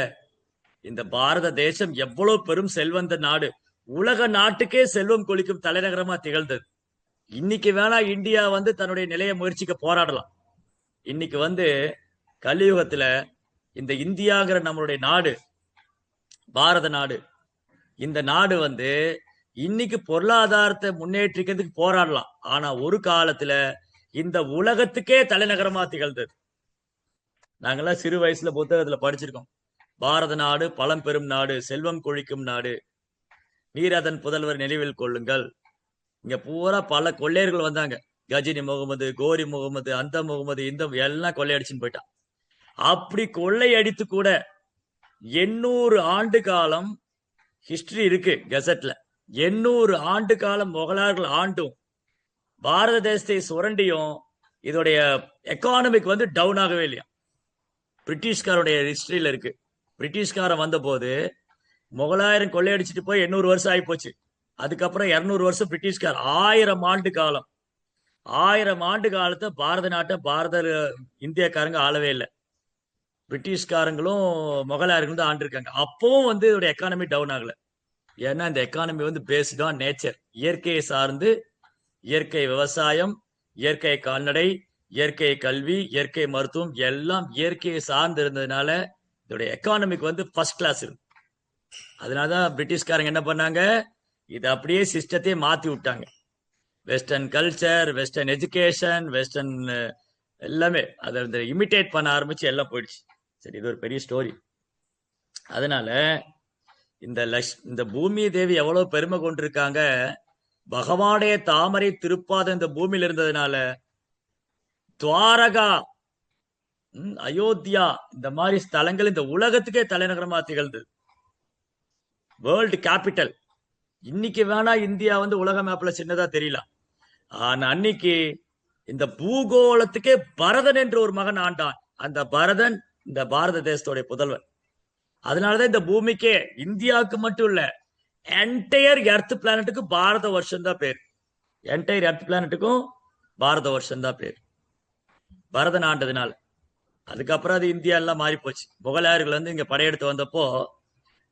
இந்த பாரத தேசம் எவ்வளவு பெரும் செல்வந்த நாடு, உலக நாட்டுக்கே செல்வம் கொளிக்கும் தலைநகரமா திகழ்ந்தது. இன்னைக்கு வேணா இந்தியா வந்து தன்னுடைய நிலையை முயற்சிக்க போராடலாம். இன்னைக்கு வந்து கலியுகத்துல இந்த இந்தியாங்கிற நம்மளுடைய நாடு, பாரத நாடு, இந்த நாடு வந்து இன்னைக்கு பொருளாதாரத்தை முன்னேற்றிக்கிறதுக்கு போராடலாம். ஆனா ஒரு காலத்துல இந்த உலகத்துக்கே தலைநகரமா திகழ்ந்தது. நாங்கெல்லாம் சிறு வயசுல புத்தகத்துல படிச்சிருக்கோம், பாரத நாடு பழம்பெரும் நாடு, செல்வம் கொழிக்கும் நாடு, நீர் அதன் புதல்வர் நினைவில் கொள்ளுங்கள். இங்க பூரா பல கொள்ளையர்கள் வந்தாங்க. கஜினி முகமது, கோரி முகமது, அந்த முகமது, இந்த எல்லாம் கொள்ளையடிச்சுன்னு போயிட்டான். அப்படி கொள்ளையடித்து கூட 800 ஆண்டு காலம் ஹிஸ்டரி இருக்கு கெசட்ல. 800 ஆண்டு காலம் முகலாயர்கள் ஆண்டும் பாரத தேசத்தை சுரண்டியும் இதோடைய எக்கானமிக் வந்து டவுன் ஆகவே இல்லையா. பிரிட்டிஷ்காரோடைய ஹிஸ்டரியில இருக்கு. பிரிட்டிஷ்காரன் வந்த போது முகலாயரும் கொள்ளையடிச்சிட்டு போய் 800 வருஷம் ஆகி போச்சு. அதுக்கப்புறம் 200 வருஷம் பிரிட்டிஷ்கார். 1000 ஆண்டு காலம், 1000 ஆண்டு காலத்தை பாரத நாட்டை இந்தியக்காரங்க ஆளவே இல்லை. பிரிட்டிஷ்காரங்களும் முகலாயர்களும் தான் ஆண்டு இருக்காங்க. அப்பவும் வந்து இதோட எக்கானமி டவுன் ஆகல. ஏன்னா இந்த எக்கானமி வந்து பேஸ்ட் ஆன் நேச்சர், இயற்கையை சார்ந்து, இயற்கை விவசாயம், இயற்கை கால்நடை, இயற்கை கல்வி, இயற்கை மருத்துவம் எல்லாம் இயற்கையை சார்ந்து இருந்ததுனால இதோட எக்கானமிக் வந்து ஃபர்ஸ்ட் கிளாஸ் இருக்கு. அதனாலதான் பிரிட்டிஷ்காரங்க என்ன பண்ணாங்க, இது அப்படியே சிஸ்டத்தையே மாத்தி விட்டாங்க. Western culture, western education, western எல்லாமே அதை இமிட்டேட் பண்ண ஆரம்பிச்சு எல்லாம் போயிடுச்சு. சரி, இது ஒரு பெரிய ஸ்டோரி. அதனால இந்த பூமி தேவி எவ்வளவு பெருமை கொண்டிருக்காங்க. பகவானுடைய தாமரை திருப்பாத இந்த பூமியில இருந்ததுனால துவாரகா, அயோத்தியா இந்த மாதிரி ஸ்தலங்கள் இந்த உலகத்துக்கே தலைநகரமா திகழ்ந்து வேர்ல்டு கேபிட்டல். இன்னைக்கு வேணா இந்தியா உலக மேப்ல சின்னதா தெரியலாம். ஆனா அன்னைக்கு இந்த பூகோளத்துக்கே பரதன் என்று ஒரு மகன் ஆண்டான். அந்த பரதன் இந்த பாரத தேசத்துடைய புதல்வன். அதனாலதான் இந்த பூமிக்கே, இந்தியாவுக்கு மட்டும் இல்ல, என்டையர் எர்த் பிளானட்டுக்கு பாரத வருஷம் தான் பேர். என்டையர் எர்த் பிளானட்டுக்கும் பாரத வருஷம் தான் பேர், பரதன் ஆண்டதுனால. அதுக்கப்புறம் அது இந்தியா எல்லாம் மாறி போச்சு. முகலாயர்கள் இங்க படையெடுத்து வந்தப்போ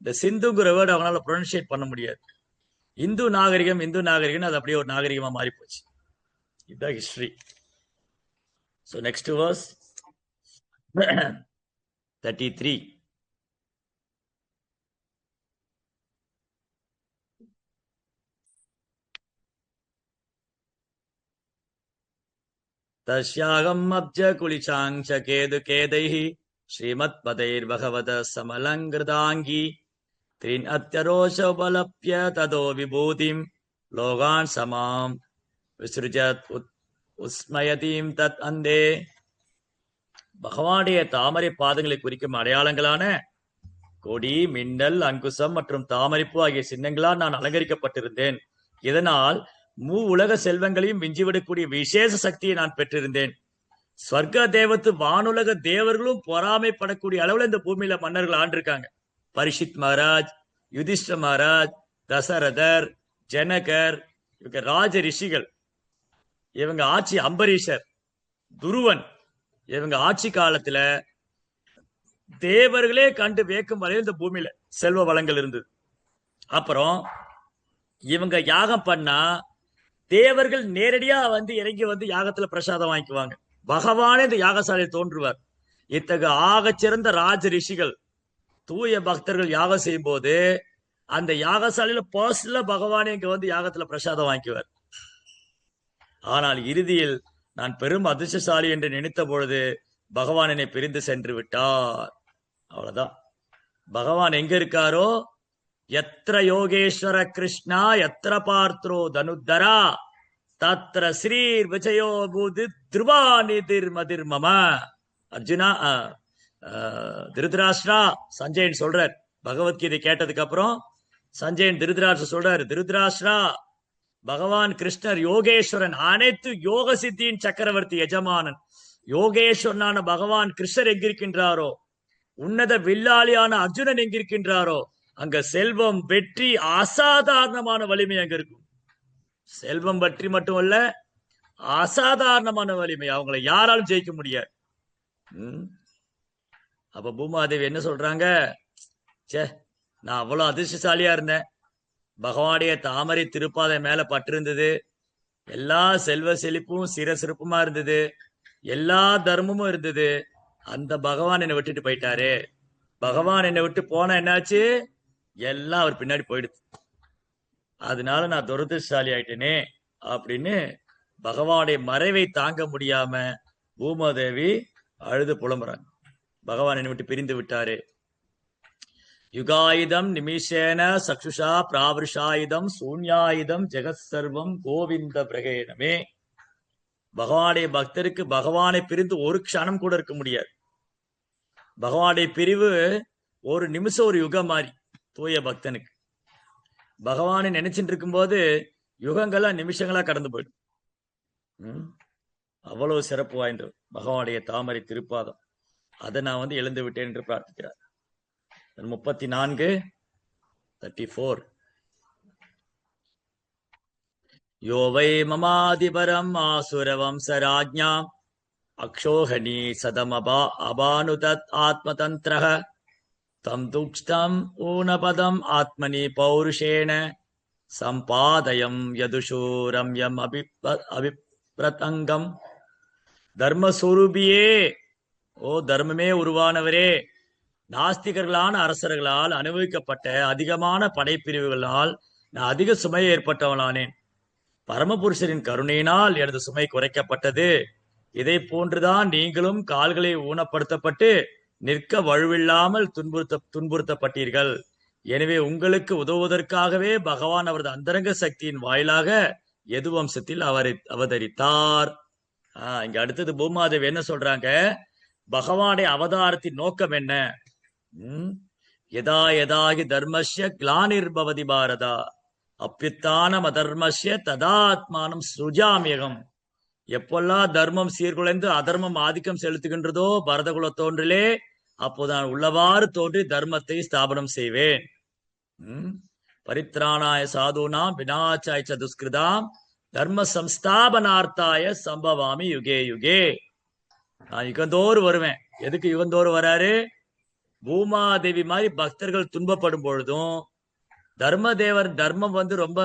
இந்த சிந்துங்கிற வேர்டு அவங்களால ப்ரொனன்சியேட் பண்ண முடியாது. இந்து நாகரிகம் அது அப்படியே ஒரு நாகரிகமா மாறி போச்சு. இதுதான் ஹிஸ்டரி. So next verse 33. தஸ்யாகம் அப்ஜ குலிசாங்ச கேது கேதைः ஸ்ரீமத் பதைர்பகவத சமலங்கிருதாங்கி த்ரின் அத்யரோஷபலப்ய ததோ விபூதிம் லோகான் சமாம் விஸ்ருஜத் உஸ்மயதீம் தத் அந்தே. பகவானுடைய தாமரை பாதங்களை குறிக்கும் அடையாளங்களான கொடி, மின்னல், அங்குசம் மற்றும் தாமரைப்பூ ஆகிய சின்னங்களால் நான் அலங்கரிக்கப்பட்டிருந்தேன். இதனால் உலக செல்வங்களையும் விஞ்சிவிடக்கூடிய விசேஷ சக்தியை நான் பெற்றிருந்தேன். ஸ்வர்க தேவத்து வானுலக தேவர்களும் பொறாமைப்படக்கூடிய அளவுல இந்த பூமியில மன்னர்கள் ஆண்டிருக்காங்க. பரிஷித் மகாராஜ், யுதிஷ்ட மகாராஜ், தசரதர், ஜனகர், இவங்க ராஜ ரிஷிகள். இவங்க ஆட்சி, அம்பரீஷர், துருவன், இவங்க ஆட்சி காலத்துல தேவர்களே கண்டு வேக்கும் வரையில் இந்த பூமியில செல்வ வளங்கள் இருந்தது. அப்புறம் இவங்க யாகம் பண்ணா தேவர்கள் நேரடியா இறங்கி யாகத்துல பிரசாதம் வாங்கிக்குவாங்க. பகவானே இந்த யாகசாலையில் தோன்றுவார். இத்தகைய ஆகச்சிறந்த ராஜ ரிஷிகள், தூய பக்தர்கள் யாகம் செய்யும் போது அந்த யாகசாலையில பர்சனலா பகவானே இங்க யாகத்துல பிரசாதம் வாங்கிக்குவார். ஆனால் இறுதியில் நான் பெரும் அதிர்ஷ்டசாலி என்று நினைத்த பொழுது பகவான் என்னை பிரிந்து சென்று விட்டார். அவ்வளவுதான். பகவான் எங்க இருக்காரோ, எத்திர யோகேஸ்வர கிருஷ்ணா எத்திர பார்த்தரோ தனுத்தரா தத்திர ஸ்ரீர் விஜயோ பூதி திருவாநிதிர் மதிர் மம. அர்ஜுனா, திருதராஷ்டிரா சஞ்சயன் சொல்றார். பகவத்கீதை கேட்டதுக்கு அப்புறம் சஞ்சயன் திருதராஷ்டிர சொல்றாரு, திருதராஷ்டிரா, பகவான் கிருஷ்ணர் யோகேஸ்வரன், அனைத்து யோக சித்தியின் சக்கரவர்த்தி எஜமானன். யோகேஸ்வரனான பகவான் கிருஷ்ணர் எங்கிருக்கின்றாரோ, உன்னத வில்லாளியான அர்ஜுனன் எங்கிருக்கின்றாரோ, அங்க செல்வம், வெற்றி, அசாதாரணமான வலிமை அங்க இருக்கும். செல்வம் வெற்றி மட்டும் அல்ல, அசாதாரணமான வலிமை. அவங்களை யாராலும் ஜெயிக்க முடியாது. அப்ப பூமாதேவி என்ன சொல்றாங்க, சே, நான் அவ்வளவு அதிர்ஷ்டசாலியா இருந்தேன், பகவானுடைய தாமரை திருப்பாதை மேல பட்டிருந்தது, எல்லா செல்வ செழிப்பும் சிறப்புமா இருந்தது, எல்லா தர்மமும் இருந்தது. அந்த பகவான் என்னை விட்டுட்டு போயிட்டாரு. பகவான் என்னை விட்டு போனா என்னாச்சு, எல்லாம் அவர் பின்னாடி போயிடுது. அதனால நான் துரதிர்ஷ்டசாலி ஆயிட்டேனே அப்படின்னு பகவானுடைய மறைவை தாங்க முடியாம பூமாதேவி அழுது புலம்புறாங்க. பகவான் என்னை விட்டு பிரிந்து விட்டாரு. யுகாயுதம் நிமிஷேன சக்ஷுஷா பிராவருஷாயுதம் சூன்யாயுதம் ஜெகத் சர்வம் கோவிந்த பிரகேணமே. பகவானுடைய பக்தருக்கு பகவானை பிரிந்து ஒரு க்ஷணம் கூட இருக்க முடியாது. பகவானுடைய பிரிவு ஒரு நிமிஷம் ஒரு யுகம் மாதிரி தூய பக்தனுக்கு. பகவானை நினைச்சிட்டு இருக்கும்போது யுகங்களா நிமிஷங்களா கடந்து போயிடும். அவ்வளவு சிறப்பு வாய்ந்தது பகவானுடைய தாமரை திருப்பாதம். அதை நான் எழுந்து விட்டேன் என்று பிரார்த்திக்கிறார். 34 யோவை மமாதிபரம் ஆசுரவம்சராஜ்ஞாம் அக்ஷோஹனி சதம் அபானுதத் ஆத்மதந்திரஹ தம் துக்ஷ்டம் ஊனபதம் ஆத்மனி பௌருஷேன சம்பாதயம் யதுஷூரம்யம் அபிப்ரதங்கம். தர்மஸ்வரூபியே, ஓ தர்மமே உருவானவரே, நாஸ்திகர்களான அரசர்களால் அனுபவிக்கப்பட்ட அதிகமான படைப்பிரிவுகளால் நான் அதிக சுமை ஏற்பட்டவனானேன். பரமபுருஷரின் கருணையினால் எனது சுமை குறைக்கப்பட்டது. இதை போன்றுதான் நீங்களும் கால்களை ஊனப்படுத்தப்பட்டு நிற்க வலுவில்லாமல் துன்புறுத்தப்பட்டீர்கள். எனவே உங்களுக்கு உதவுவதற்காகவே பகவான் அவரது அந்தரங்க சக்தியின் வாயிலாக யது வம்சத்தில் அவதரித்தார். இங்க அடுத்தது பூமாதேவி என்ன சொல்றாங்க, பகவானுடைய அவதாரத்தின் நோக்கம் என்ன? யதா யதாகி தர்மஸ்ய கிளானிர்பவதி பாரதா அப்பியுத்தானம் அதர்மஸ்ய ததாத்மானம் சுஜாமியகம். எப்பெல்லாம் தர்மம் சீர்குலைந்து அதர்மம் ஆதிக்கம் செலுத்துகின்றதோ பரதகுல தோன்றிலே, அப்போதான் உள்ளவாறு தோன்றி தர்மத்தை ஸ்தாபனம் செய்வேன். பரித்ராணாய சாதுனாம் விநாசாய சதுஷ்கிருதாம் தர்ம சம்ஸ்தாபனார்த்தாய சம்பவாமி யுகே யுகே. நான் யுகந்தோறு வருவேன். எதுக்கு யுகந்தோறு வராரு? பூமாதேவி மாதிரி பக்தர்கள் துன்பப்படும் பொழுதும் தர்மம் ரொம்ப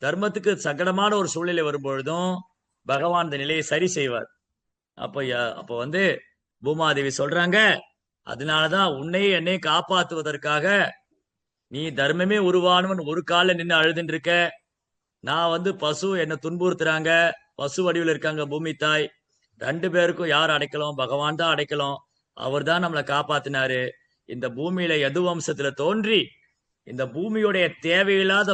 தர்மத்துக்கு சங்கடமான ஒரு சூழ்நிலை வரும் பொழுதும் பகவான் இந்த நிலையை சரி செய்வார். அப்போ பூமாதேவி சொல்றாங்க, அதனாலதான் உன்னையே என்னை காப்பாத்துவதற்காக நீ தர்மமே உருவானவன் ஒரு காலில் நின்று அழுதுன்னு இருக்க. நான் பசு என்னை துன்புறுத்துறாங்க, பசு வடிவில் இருக்காங்க பூமி தாய். 2 பேருக்கும் யார் அடைக்கலம்? பகவான் தான் அடைக்கலம். அவர் தான் நம்மளை காப்பாத்தினாரு. இந்த பூமியில யது வம்சத்துல தோன்றி இந்த பூமியுடைய தேவையில்லாத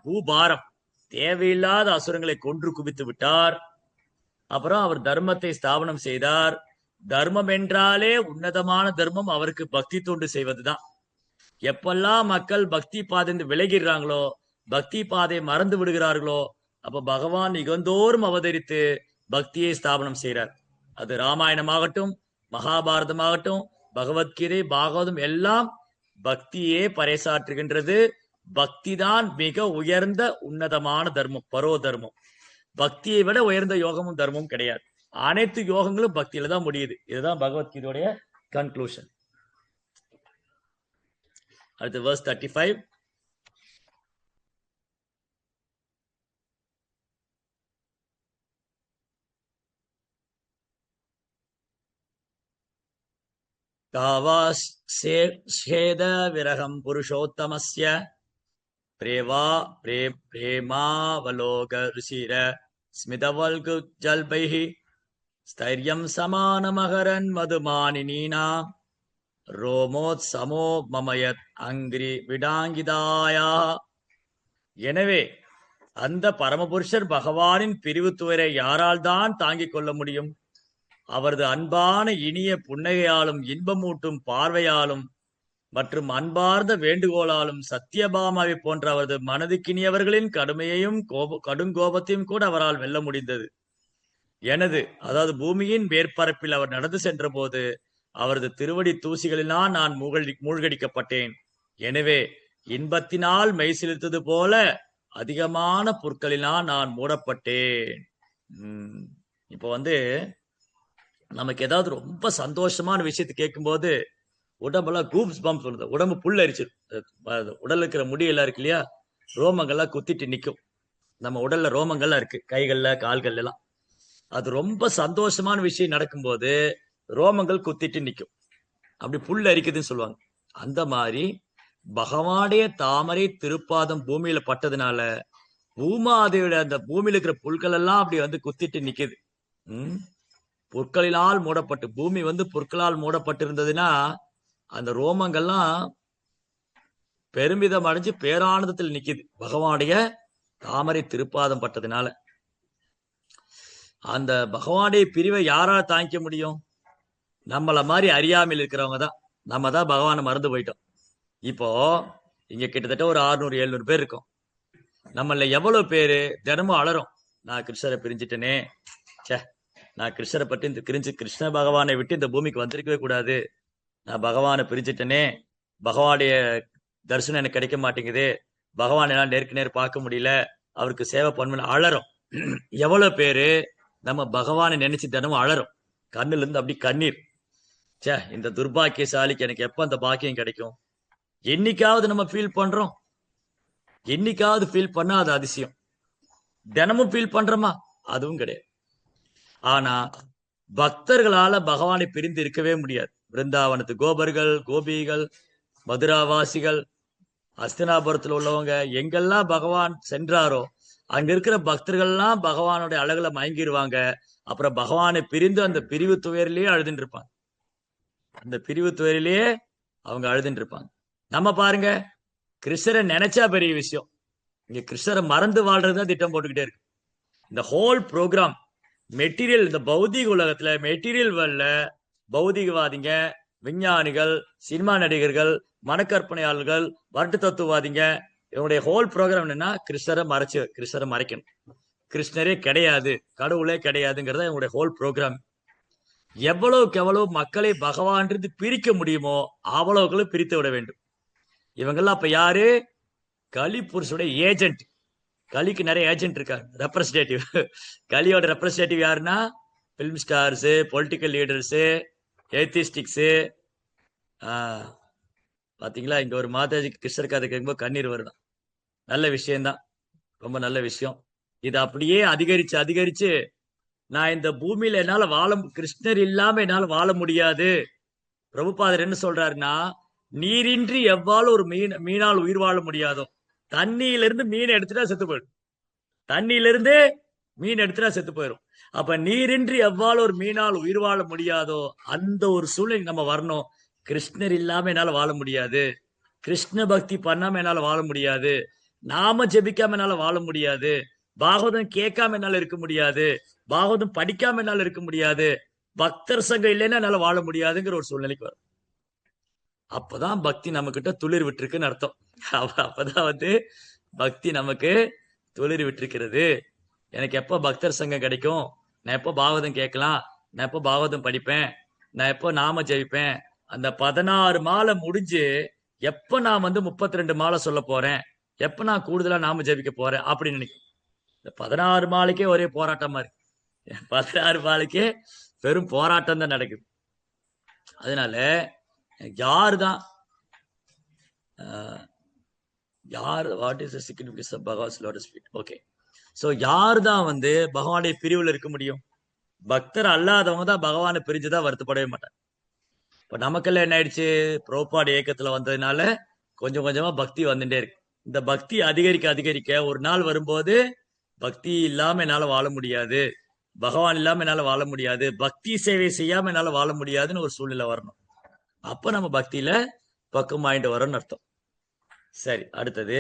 பூபாரம் தேவையில்லாத அசுரங்களை கொன்று குவித்து விட்டார். அப்புறம் அவர் தர்மத்தை ஸ்தாபனம் செய்தார். தர்மம் என்றாலே உன்னதமான தர்மம் அவருக்கு பக்தி தொண்டு செய்வதுதான். எப்பெல்லாம் மக்கள் பக்தி பாதை விலகிறாங்களோ, பக்தி பாதை மறந்து விடுகிறார்களோ, அப்ப பகவான் யுகந்தோறும் அவதரித்து பக்தியை ஸ்தாபனம் செய்கிறார். அது ராமாயணமாகட்டும், மகாபாரதமாகட்டும், பகவத்கீதை, பாகவதம் எல்லாம் பக்தியே பறைசாற்றுகின்றது. பக்தி தான் மிக உயர்ந்த உன்னதமான தர்மம், பரோ தர்மம். பக்தியை விட உயர்ந்த யோகமும் தர்மமும் கிடையாது. அனைத்து யோகங்களும் பக்தியில தான் முடியுது. இதுதான் பகவத்கீதையுடைய கன்க்ளூஷன். அடுத்து verse 35. காவாஸ்ேத விரகம் புருஷோத்தமஸ்ய பிரேமாவலோக ருசிர ஸ்மிதவல்கு ஜல்பைஹி ஸ்தைர்யம் சமானமகரன் மதுமானினீனா ரோமோத்சமோ மமயத் அங்கிரி விடாங்கிதாயா. எனவே அந்த பரமபுருஷர் பகவானின் பிரிவு துயரை யாரால் தான் தாங்கிக் கொள்ள முடியும்? அவரது அன்பான இனிய புன்னகையாலும் இன்பமூட்டும் பார்வையாலும் மற்றும் அன்பார்ந்த வேண்டுகோளாலும் சத்தியபாமாவை போன்ற அவரது மனதுக்கினியவர்களின் கடுமையையும் கடுங்கோபத்தையும் கூட அவரால் வெல்ல முடிந்தது. அதாவது பூமியின் மேற்பரப்பில் அவர் நடந்து சென்ற போது அவரது திருவடி தூசிகளினால் நான் மூழ்கடிக்கப்பட்டேன். எனவே இன்பத்தினால் மெய் செலுத்தது போல அதிகமான பொருட்களினால் நான் மூடப்பட்டேன். இப்போ நமக்கு ஏதாவது ரொம்ப சந்தோஷமான விஷயத்தை கேட்கும்போது உடம்பெல்லாம் கூப்ஸ் பம்ப் சொல்லுது, உடம்பு புல் அரிச்சிடும். உடல்ல இருக்கிற முடியெல்லாம் இருக்கு இல்லையா, ரோமங்கள்லாம் குத்திட்டு நிற்கும். நம்ம உடல்ல ரோமங்கள்லாம் இருக்கு, கைகள்ல கால்கள் எல்லாம். அது ரொம்ப சந்தோஷமான விஷயம் நடக்கும்போது ரோமங்கள் குத்திட்டு நிற்கும், அப்படி புல் அரிக்குதுன்னு சொல்லுவாங்க. அந்த மாதிரி பகவானுடைய தாமரை திருப்பாதம் பூமியில பட்டதுனால பூமாதேவியோட அந்த பூமியில இருக்கிற புல்கள் எல்லாம் அப்படி குத்திட்டு நிக்குது. புற்களினால் மூடப்பட்டு பூமி புற்களால் மூடப்பட்டு இருந்ததுன்னா அந்த ரோமங்கள்லாம் பெருமிதம் அடைஞ்சு பேரானந்தத்தில் நிக்குது பகவானுடைய தாமரை திருப்பாதம் பட்டதுனால. அந்த பகவானுடைய பிரிவை யாரால் தாங்கிக்க முடியும்? நம்மள மாதிரி அறியாமையில் இருக்கிறவங்க தான். நம்ம தான் பகவானை மறந்து போயிட்டோம். இப்போ இங்க கிட்டத்தட்ட ஒரு 600-700 பேர் இருக்கோம். நம்மள எவ்வளவு பேரு தினமும் அலறோம், நான் கிருஷ்ணரை பிரிஞ்சுட்டேனே, நான் கிருஷ்ணரை பற்றி கிருஷ்ண பகவானை விட்டு இந்த பூமிக்கு வந்திருக்கவே கூடாது, நான் பகவானை பிரிஞ்சுட்டேனே, பகவானுடைய தரிசனம் எனக்கு கிடைக்க மாட்டேங்குது, பகவான் எல்லாம் நேருக்கு நேர் பார்க்க முடியல, அவருக்கு சேவை பண்ணணும் அலறோம். எவ்வளவு பேரு நம்ம பகவானை நினைச்சு தினமும் அலறோம், கண்ணுல இருந்து அப்படி கண்ணீர். இந்த துர்பாக்கியசாலிக்கு எனக்கு எப்ப அந்த பாக்கியம் கிடைக்கும்? என்னைக்காவது நம்ம ஃபீல் பண்றோம்? என்னைக்காவது ஃபீல் பண்ணா அது அதிசயம். தினமும் ஃபீல் பண்றோமா? அதுவும் கிடையாது. ஆனா பக்தர்களால பகவானை பிரிந்து இருக்கவே முடியாது. விருந்தாவனத்து கோபர்கள், கோபிகள், மதுராவாசிகள், அஸ்தினாபுரத்தில் உள்ளவங்க எங்கெல்லாம் பகவான் சென்றாரோ அங்க இருக்கிற பக்தர்கள்லாம் பகவானுடைய அழகுல மயங்கிடுவாங்க. அப்புறம் பகவானை பிரிந்து அந்த பிரிவு துயரிலேயே அழுதுட்டு இருப்பாங்க. அந்த பிரிவு துயரிலேயே அவங்க அழுதுட்டு இருப்பாங்க. நம்ம பாருங்க, கிருஷ்ணரை நினைச்சா பெரிய விஷயம். இங்க கிருஷ்ணரை மறந்து வாழ்றதுதான் திட்டம் போட்டுக்கிட்டே இருக்கு. இந்த ஹோல் ப்ரோக்ராம் மெட்டீரியல், இந்த பௌதிக உலகத்துல மெட்டீரியல் வேர்ல்ட்ல பௌதிகவாதிங்க, விஞ்ஞானிகள், சினிமா நடிகர்கள், மனக்கற்பனையாளர்கள், வரட்டு தத்துவவாதிங்க, இவனுடைய ஹோல் ப்ரோக்ராம் என்னன்னா கிருஷ்ணரை மறைக்கணும். கிருஷ்ணரே கிடையாது, கடவுளே கிடையாதுங்கிறத இவனுடைய ஹோல் ப்ரோக்ராம். எவ்வளவுக்கு எவ்வளவு மக்களை பகவான் பிரிக்க முடியுமோ அவ்வளவுகளும் பிரித்து விட வேண்டும். இவங்கெல்லாம் அப்ப யாரு? கலி புருஷனுடைய ஏஜென்ட். கலிக்கு நிறைய ஏஜென்ட் இருக்காங்க, ரெப்ரஸன்டேட்டிவ். கலியோட ரெப்ரஸன்டேட்டிவ் யாருன்னா பிலிம் ஸ்டார்ஸ், பொலிட்டிக்கல் லீடர்ஸ், ஏத்திஸ்டிக்ஸ். பாத்தீங்களா, இங்க ஒரு மாதாஜிக்கு கிருஷ்ணர் கதை கேட்கும்போது கண்ணீர் வருதான். நல்ல விஷயம்தான், ரொம்ப நல்ல விஷயம். இது அப்படியே அதிகரிச்சு நான் இந்த பூமியில என்னால கிருஷ்ணர் இல்லாம என்னால வாழ முடியாது. பிரபுபாதர் என்ன சொல்றாருன்னா, நீரின்றி எவ்வாறு ஒரு மீனால் உயிர் வாழ முடியாதோ, தண்ணியிலிருந்து மீன் எடுத்துட்டா செத்து போயிடும். தண்ணியிலிருந்து மீன் எடுத்துட்டா செத்து போயிடும். அப்ப நீரின்றி எவ்வாறு ஒரு மீனால் உயிர் வாழ முடியாதோ அந்த ஒரு சூழ்நிலை நம்ம வரணும். கிருஷ்ணர் இல்லாம என்னால வாழ முடியாது, கிருஷ்ண பக்தி பண்ணாம என்னால வாழ முடியாது, நாம ஜெபிக்காம என்னால வாழ முடியாது, பாகவதம் கேட்காம என்னால இருக்க முடியாது, பாகவதம் படிக்காம என்னால இருக்க முடியாது, பக்தர் சங்கம் இல்லைன்னா என்னால வாழ முடியாதுங்கிற ஒரு சூழ்நிலைக்கு வரும். அப்பதான் பக்தி நம்ம கிட்ட துளிர் விட்டுருக்குன்னு அர்த்தம். அப்பதான் பக்தி நமக்கு துளிர் விட்டுருக்கிறது. எனக்கு எப்போ பக்தர் சங்கம் கிடைக்கும், நான் எப்போ பாகவதம் கேட்கலாம், நான் எப்போ பாகவதம் படிப்பேன், நான் எப்போ நாம ஜெயிப்பேன், அந்த 16 மாலை முடிஞ்சு எப்ப நான் 32 மாலை சொல்ல போறேன், எப்ப நான் கூடுதலா நாம ஜெபிக்க போறேன் அப்படின்னு நினைக்கிறேன். இந்த 16 மாலைக்கே ஒரே போராட்டமா இருக்கு. 16 மாலைக்கே பெரும் போராட்டம் தான் நடக்குது. அதனால யாருதான் what is the significance of Bhagwan's lotus feet? Okay, so யார் தான் பகவானுடைய பிரிவுல இருக்க முடியும்? பக்தர் அல்லாதவங்க தான் பகவானை பிரிஞ்சுதான் வருத்தப்படவே மாட்டாங்க. இப்ப நமக்கெல்லாம் என்ன ஆயிடுச்சு, புரோபாட் இயக்கத்துல வந்ததுனால கொஞ்சம் கொஞ்சமா பக்தி வந்துட்டே இருக்கு. இந்த பக்தி அதிகரிக்க ஒரு நாள் வரும்போது பக்தி இல்லாம என்னால வாழ முடியாது, பகவான் இல்லாம என்னால வாழ முடியாது, பக்தி சேவை செய்யாம என்னால வாழ முடியாதுன்னு ஒரு சூழ்நிலை வரணும். அப்ப நம்ம பக்தியில பக்குவமாயிட்டு வரோம்னு அர்த்தம். சரி, அடுத்தது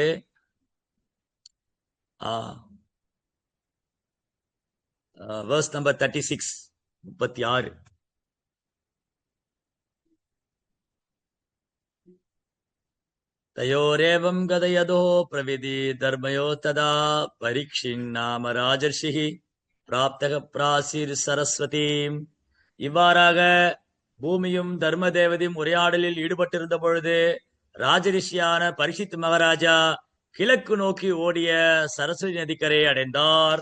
verse number 36, 36. தயோரேவம் கதயதோ பிரவிதி தர்மயோ ததா பரீட்சின்னாம ராஜர்ஷி பிராப்தக பிராசீர் சரஸ்வதி. இவ்வாறாக பூமியும் தர்ம தேவதையும் உரையாடலில் ஈடுபட்டிருந்த பொழுது ராஜரிஷியான பரீட்சித் மகாராஜா கிழக்கு நோக்கி ஓடிய சரஸ்வதி நதிக்கரையை அடைந்தார்.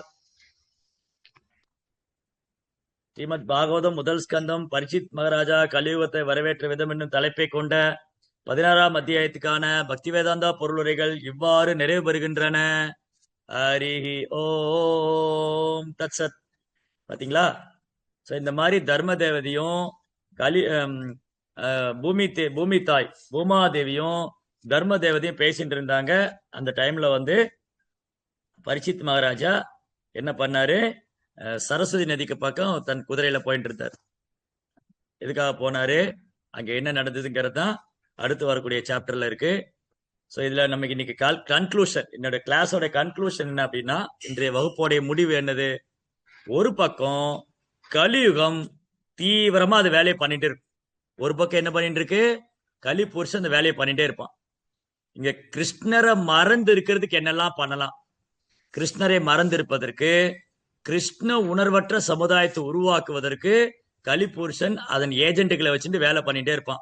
ஸ்ரீமத் பாகவதம் முதல் ஸ்கந்தம் பரீட்சித் மகாராஜா கலியுகத்தை வரவேற்ற விதம் என்னும் தலைப்பை கொண்ட 16ஆம் அத்தியாயத்துக்கான பக்தி வேதாந்தா பொருளுரைகள் இவ்வாறு நிறைவு பெறுகின்றன. ஹரிஹி ஓம் தத்சத். பாத்தீங்களா, இந்த மாதிரி தர்ம தேவதையும் பூமி தாய் பூமாதேவியும் தர்ம தேவதையும் பேசிட்டு இருந்தாங்க. அந்த டைம்ல பரீட்சித் மகாராஜா என்ன பண்ணாரு, சரஸ்வதி நதிக்கு பக்கம் தன் குதிரையில போயிட்டு இருந்தார். எதுக்காக போனாரு, அங்க என்ன நடந்ததுங்கிறது தான் அடுத்து வரக்கூடிய சாப்டர்ல இருக்கு. ஸோ இதுல நமக்கு இன்னைக்கு கன்க்ளூஷன், என்னோட கிளாஸோட கன்க்ளூஷன் என்ன அப்படின்னா, இன்றைய வகுப்போடைய முடிவு என்னது? ஒரு பக்கம் கலியுகம் தீவிரமா அது வேலையை பண்ணிட்டு இருக்கு. ஒரு பக்கம் என்ன பண்ணிட்டு இருக்கு, கலி புருஷன் அந்த வேலையை பண்ணிட்டே இருப்பான். இங்க கிருஷ்ணரை மறந்து இருக்கிறதுக்கு என்னெல்லாம் பண்ணலாம்? கிருஷ்ணரை மறந்து இருப்பதற்கு, கிருஷ்ண உணர்வற்ற சமுதாயத்தை உருவாக்குவதற்கு கலிபுருஷன் அதன் ஏஜென்ட்டுகளை வச்சுட்டு வேலை பண்ணிட்டே இருப்பான்.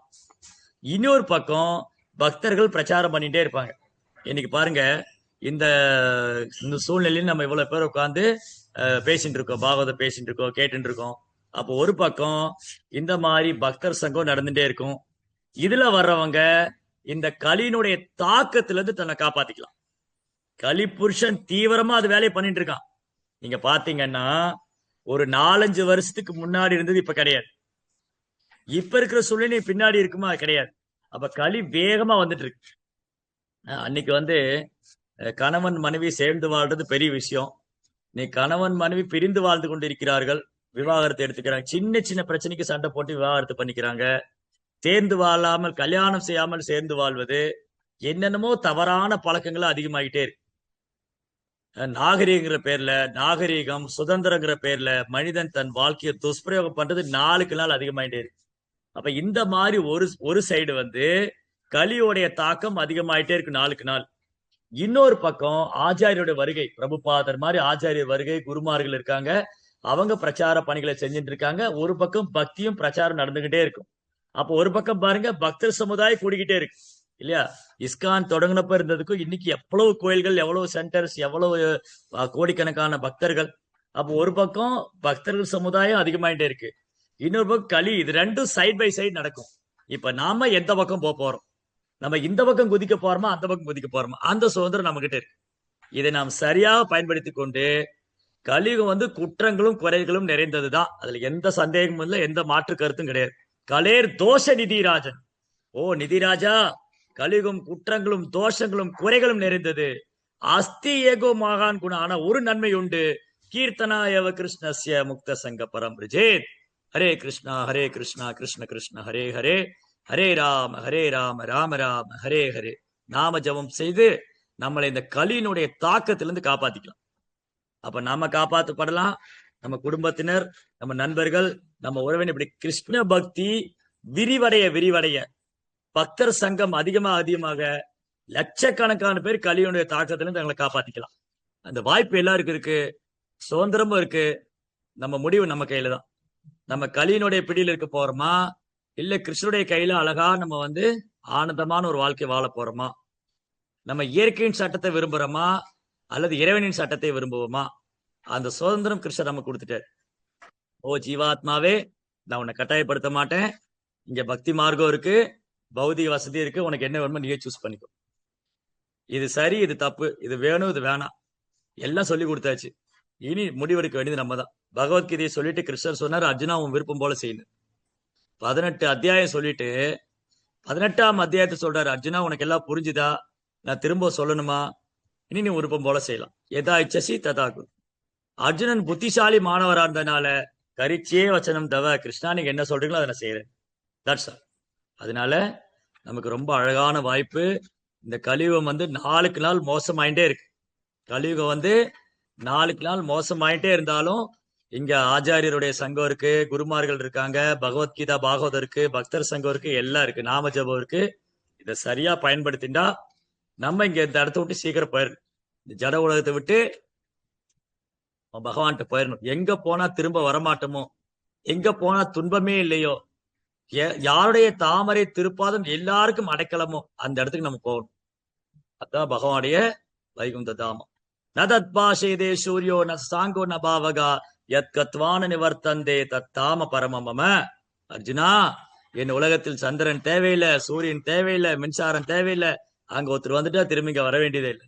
இன்னொரு பக்கம் பக்தர்கள் பிரச்சாரம் பண்ணிட்டே இருப்பாங்க. இன்னைக்கு பாருங்க, இந்த சூழ்நிலையில் நம்ம இவ்வளவு பேர் உட்காந்து பேசிட்டு இருக்கோம், பாகவதம் பேசிட்டு இருக்கோம், கேட்டுட்டு இருக்கோம். அப்போ ஒரு பக்கம் இந்த மாதிரி பக்தர் சங்கம் நடந்துட்டே இருக்கும். இதுல வர்றவங்க இந்த கலியினுடைய தாக்கத்துல இருந்து தன்னை காப்பாத்திக்கலாம். கலி புருஷன் தீவிரமா அது வேலையை பண்ணிட்டு இருக்கான். நீங்க பாத்தீங்கன்னா ஒரு 4-5 வருஷத்துக்கு முன்னாடி இருந்தது இப்ப கிடையாது. இப்ப இருக்கிற சூழ்நிலை பின்னாடி இருக்குமா? கிடையாது. அப்ப களி வேகமா வந்துட்டு இருக்கு. அன்னைக்கு கணவன் மனைவி சேர்ந்து வாழ்றது பெரிய விஷயம். நீ கணவன் மனைவி பிரிந்து வாழ்ந்து கொண்டு இருக்கிறார்கள், விவாகரத்து எடுத்துக்கிறாங்க, சின்ன சின்ன பிரச்சனைக்கு சண்டை போட்டு விவாகரத்து பண்ணிக்கிறாங்க. சேர்ந்து வாழாமல், கல்யாணம் செய்யாமல் சேர்ந்து வாழ்வது, என்னென்னமோ தவறான பழக்கங்கள் அதிகமாயிட்டே இருக்கு. நாகரீகங்கிற பேர்ல, நாகரீகம், சுதந்திரங்கிற பேர்ல மனிதன் தன் வாழ்க்கையை துஷ்பிரயோகம் பண்றது நாளுக்கு நாள் அதிகமாயிட்டே இருக்கு. அப்ப இந்த மாதிரி ஒரு சைடு வந்து கலியோடைய தாக்கம் அதிகமாயிட்டே இருக்கு நாளுக்கு நாள். இன்னொரு பக்கம் ஆச்சாரியோட வருகை, பிரபுபாதர் மாதிரி ஆச்சாரியர் வருகை, குருமார்கள் இருக்காங்க. அவங்க பிரச்சார பணிகளை செஞ்சுட்டு இருக்காங்க. ஒரு பக்கம் பக்தியும் பிரச்சாரம் நடந்துகிட்டே இருக்கும். அப்போ ஒரு பக்கம் பாருங்க, பக்தர் சமுதாயம் கூடிக்கிட்டே இருக்கு இல்லையா? இஸ்கான் தொடங்கினப்ப இருந்ததுக்கும் இன்னைக்கு எவ்வளவு கோயில்கள், எவ்வளவு சென்டர்ஸ், எவ்வளவு கோடிக்கணக்கான பக்தர்கள். அப்போ ஒரு பக்கம் பக்தர்கள் சமுதாயம் அதிகமாயிட்டே இருக்கு, இன்னொரு பக்கம் களி. இது ரெண்டும் சைட் பை சைடு நடக்கும். இப்ப நாம எந்த பக்கம் போறோம்? நம்ம இந்த பக்கம் குதிக்க போறோமா, அந்த பக்கம் குதிக்க போறோமா? அந்த சுதந்திரம் நம்ம கிட்ட இருக்கு. இதை நாம் சரியாக பயன்படுத்தி கொண்டு, கலியுகம் வந்து குற்றங்களும் குறைகளும் நிறைந்ததுதான், அதுல எந்த சந்தேகமும் இல்லை, எந்த மாற்று கருத்தும் கிடையாது. கலேர் தோஷ நிதிராஜன். ஓ நிதிராஜா, கலியுகம் குற்றங்களும் தோஷங்களும் குறைகளும் நிறைந்தது. அஸ்தி ஏகோ மகான் குணம். ஆனா ஒரு நன்மை உண்டு. கீர்த்தனா ஏவ கிருஷ்ணஸ்ய முக்த சங்க பரம்பிரஜேத். ஹரே கிருஷ்ணா கிருஷ்ண கிருஷ்ண ஹரே ஹரே, ஹரே ராம ராம ராம ஹரே ஹரே. நாம ஜபம் செய்து நம்மளை இந்த கலியினுடைய தாக்கத்திலிருந்து காப்பாத்திக்கலாம். அப்ப நாம காப்பாற்றப்படலாம், நம்ம குடும்பத்தினர், நம்ம நண்பர்கள், நம்ம உறவினர். இப்படி கிருஷ்ண பக்தி விரிவடைய பக்தர் சங்கம் அதிகமாக லட்சக்கணக்கான பேர் கலியுடைய தாக்கத்திலிருந்து தங்களை காப்பாத்திக்கலாம். அந்த வாய்ப்பு எல்லாருக்கும் இருக்கு, சுதந்திரமும் இருக்கு. நம்ம முடிவு நம்ம கையில தான். நம்ம கலியினுடைய பிடியில் இருக்க போறோமா, இல்ல கிருஷ்ணனுடைய கையில அழகா நம்ம வந்து ஆனந்தமான ஒரு வாழ்க்கை வாழ போறோமா? நம்ம இயற்கையின் சட்டத்தை விரும்புறோமா, அல்லது இறைவனின் சட்டத்தை விரும்புவோமா? அந்த சுதந்திரம் கிருஷ்ணர் நம்ம கொடுத்துட்டார். ஓ ஜீவாத்மாவே, நான் உன்னை கட்டாயப்படுத்த மாட்டேன். இங்க பக்தி மார்க்கம் இருக்கு, பௌதிக வசதி இருக்கு, உனக்கு என்ன வேணுமோ நீயே சூஸ் பண்ணிக்கோ. இது சரி, இது தப்பு, இது வேணும், இது வேணாம், எல்லாம் சொல்லி கொடுத்தாச்சு. இனி முடிவெடுக்க வேண்டியது நம்ம தான். பகவத்கீதையை சொல்லிட்டு கிருஷ்ணர் சொன்னார், அர்ஜுனா உன் விருப்பம் போல செய்யணும். 18 அத்தியாயம் சொல்லிட்டு 18ஆம் அத்தியாயத்தை சொல்றாரு, அர்ஜுனா உனக்கு எல்லாம் புரிஞ்சுதா? நான் திரும்ப சொல்லணுமா? இனி நீ விருப்பம் போல செய்யலாம். எதா இச்சசி ததாகு. அர்ஜுனன் புத்திசாலி மாணவரா இருந்தனால கரிச்சே வச்சனம் தவ, கிருஷ்ணா நீங்க என்ன சொல்றீங்களோ அதை நான் செய்யறேன். That's all. அதனால நமக்கு ரொம்ப அழகான வாய்ப்பு. இந்த கலியுகம் வந்து நாளுக்கு நாள் மோசமாயிட்டே இருக்கு. கலியுகம் வந்து நாளுக்கு நாள் மோசமாயிட்டே இருந்தாலும் இங்க ஆச்சாரியருடைய சங்கம் இருக்கு, குருமார்கள் இருக்காங்க, பகவத்கீதா பாகவதம் இருக்கு, பக்தர் சங்கம் இருக்கு, எல்லாம் இருக்கு, நாம ஜபம் இருக்கு. இதை சரியா பயன்படுத்திண்டா நம்ம இங்க இந்த இடத்த விட்டு சீக்கிரம் போயிடணும். இந்த ஜட உலகத்தை விட்டு பகவான்கிட்ட போயிடணும். எங்க போனா திரும்ப வரமாட்டோமோ, எங்க போனா துன்பமே இல்லையோ, யாருடைய தாமரை திருப்பாதம் எல்லாருக்கும் அடைக்கலமோ அந்த இடத்துக்கு நம்ம போகணும். அதான் பகவானுடைய வைகுந்த தாமம். நதத் பாஷேதே சூரியோ ந சாங்கோ ந பாவகா யத் கத்வான நிவர்த்தந்தே தத் தாம பரமமம. அர்ஜுனா, என் உலகத்தில் சந்திரன் தேவையில்லை, சூரியன் தேவையில்லை, மின்சாரம் தேவையில்லை. அங்க ஒருத்தர் வந்துட்டா திரும்பி இங்க வர வேண்டியதே இல்லை.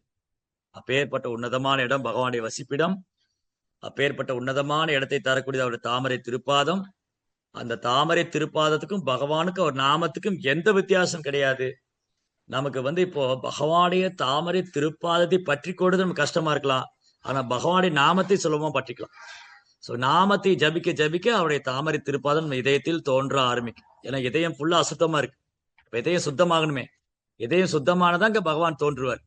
அப்பேற்பட்ட உன்னதமான இடம் பகவானுடைய வசிப்பிடம். அப்பேற்பட்ட உன்னதமான இடத்தை தரக்கூடியது அவருடைய தாமரை திருப்பாதம். அந்த தாமரை திருப்பாதத்துக்கும் பகவானுக்கும் அவர் நாமத்துக்கும் எந்த வித்தியாசம் கிடையாது. நமக்கு வந்து இப்போ பகவானுடைய தாமரை திருப்பாதத்தை பற்றி கொடுத்து நமக்கு கஷ்டமா இருக்கலாம், ஆனா பகவானுடைய நாமத்தை சுலபமா பற்றிக்கலாம். சோ நாமத்தை ஜபிக்க ஜபிக்க அவருடைய தாமரை திருப்பாதம் நம்ம இதயத்தில் தோன்ற ஆரம்பிக்கும். ஏன்னா இதயம் ஃபுல்லா அசுத்தமா இருக்கு. இதயம் சுத்தமாகணுமே, இதயம் சுத்தமானதான் இங்க பகவான் தோன்றுவார்.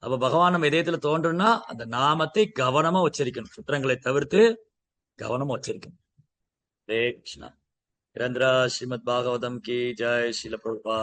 அப்ப பகவான் நம்ம இதயத்துல தோன்றுனா அந்த நாமத்தை கவனமா உச்சரிக்கணும், குற்றங்களை தவிர்த்து கவனமா உச்சரிக்கணும். ஹரே கிருஷ்ணா. நிரந்தரா ஸ்ரீமத் பாகவதம் கி ஜெய். ஸ்ரீல பிரபுபாத்.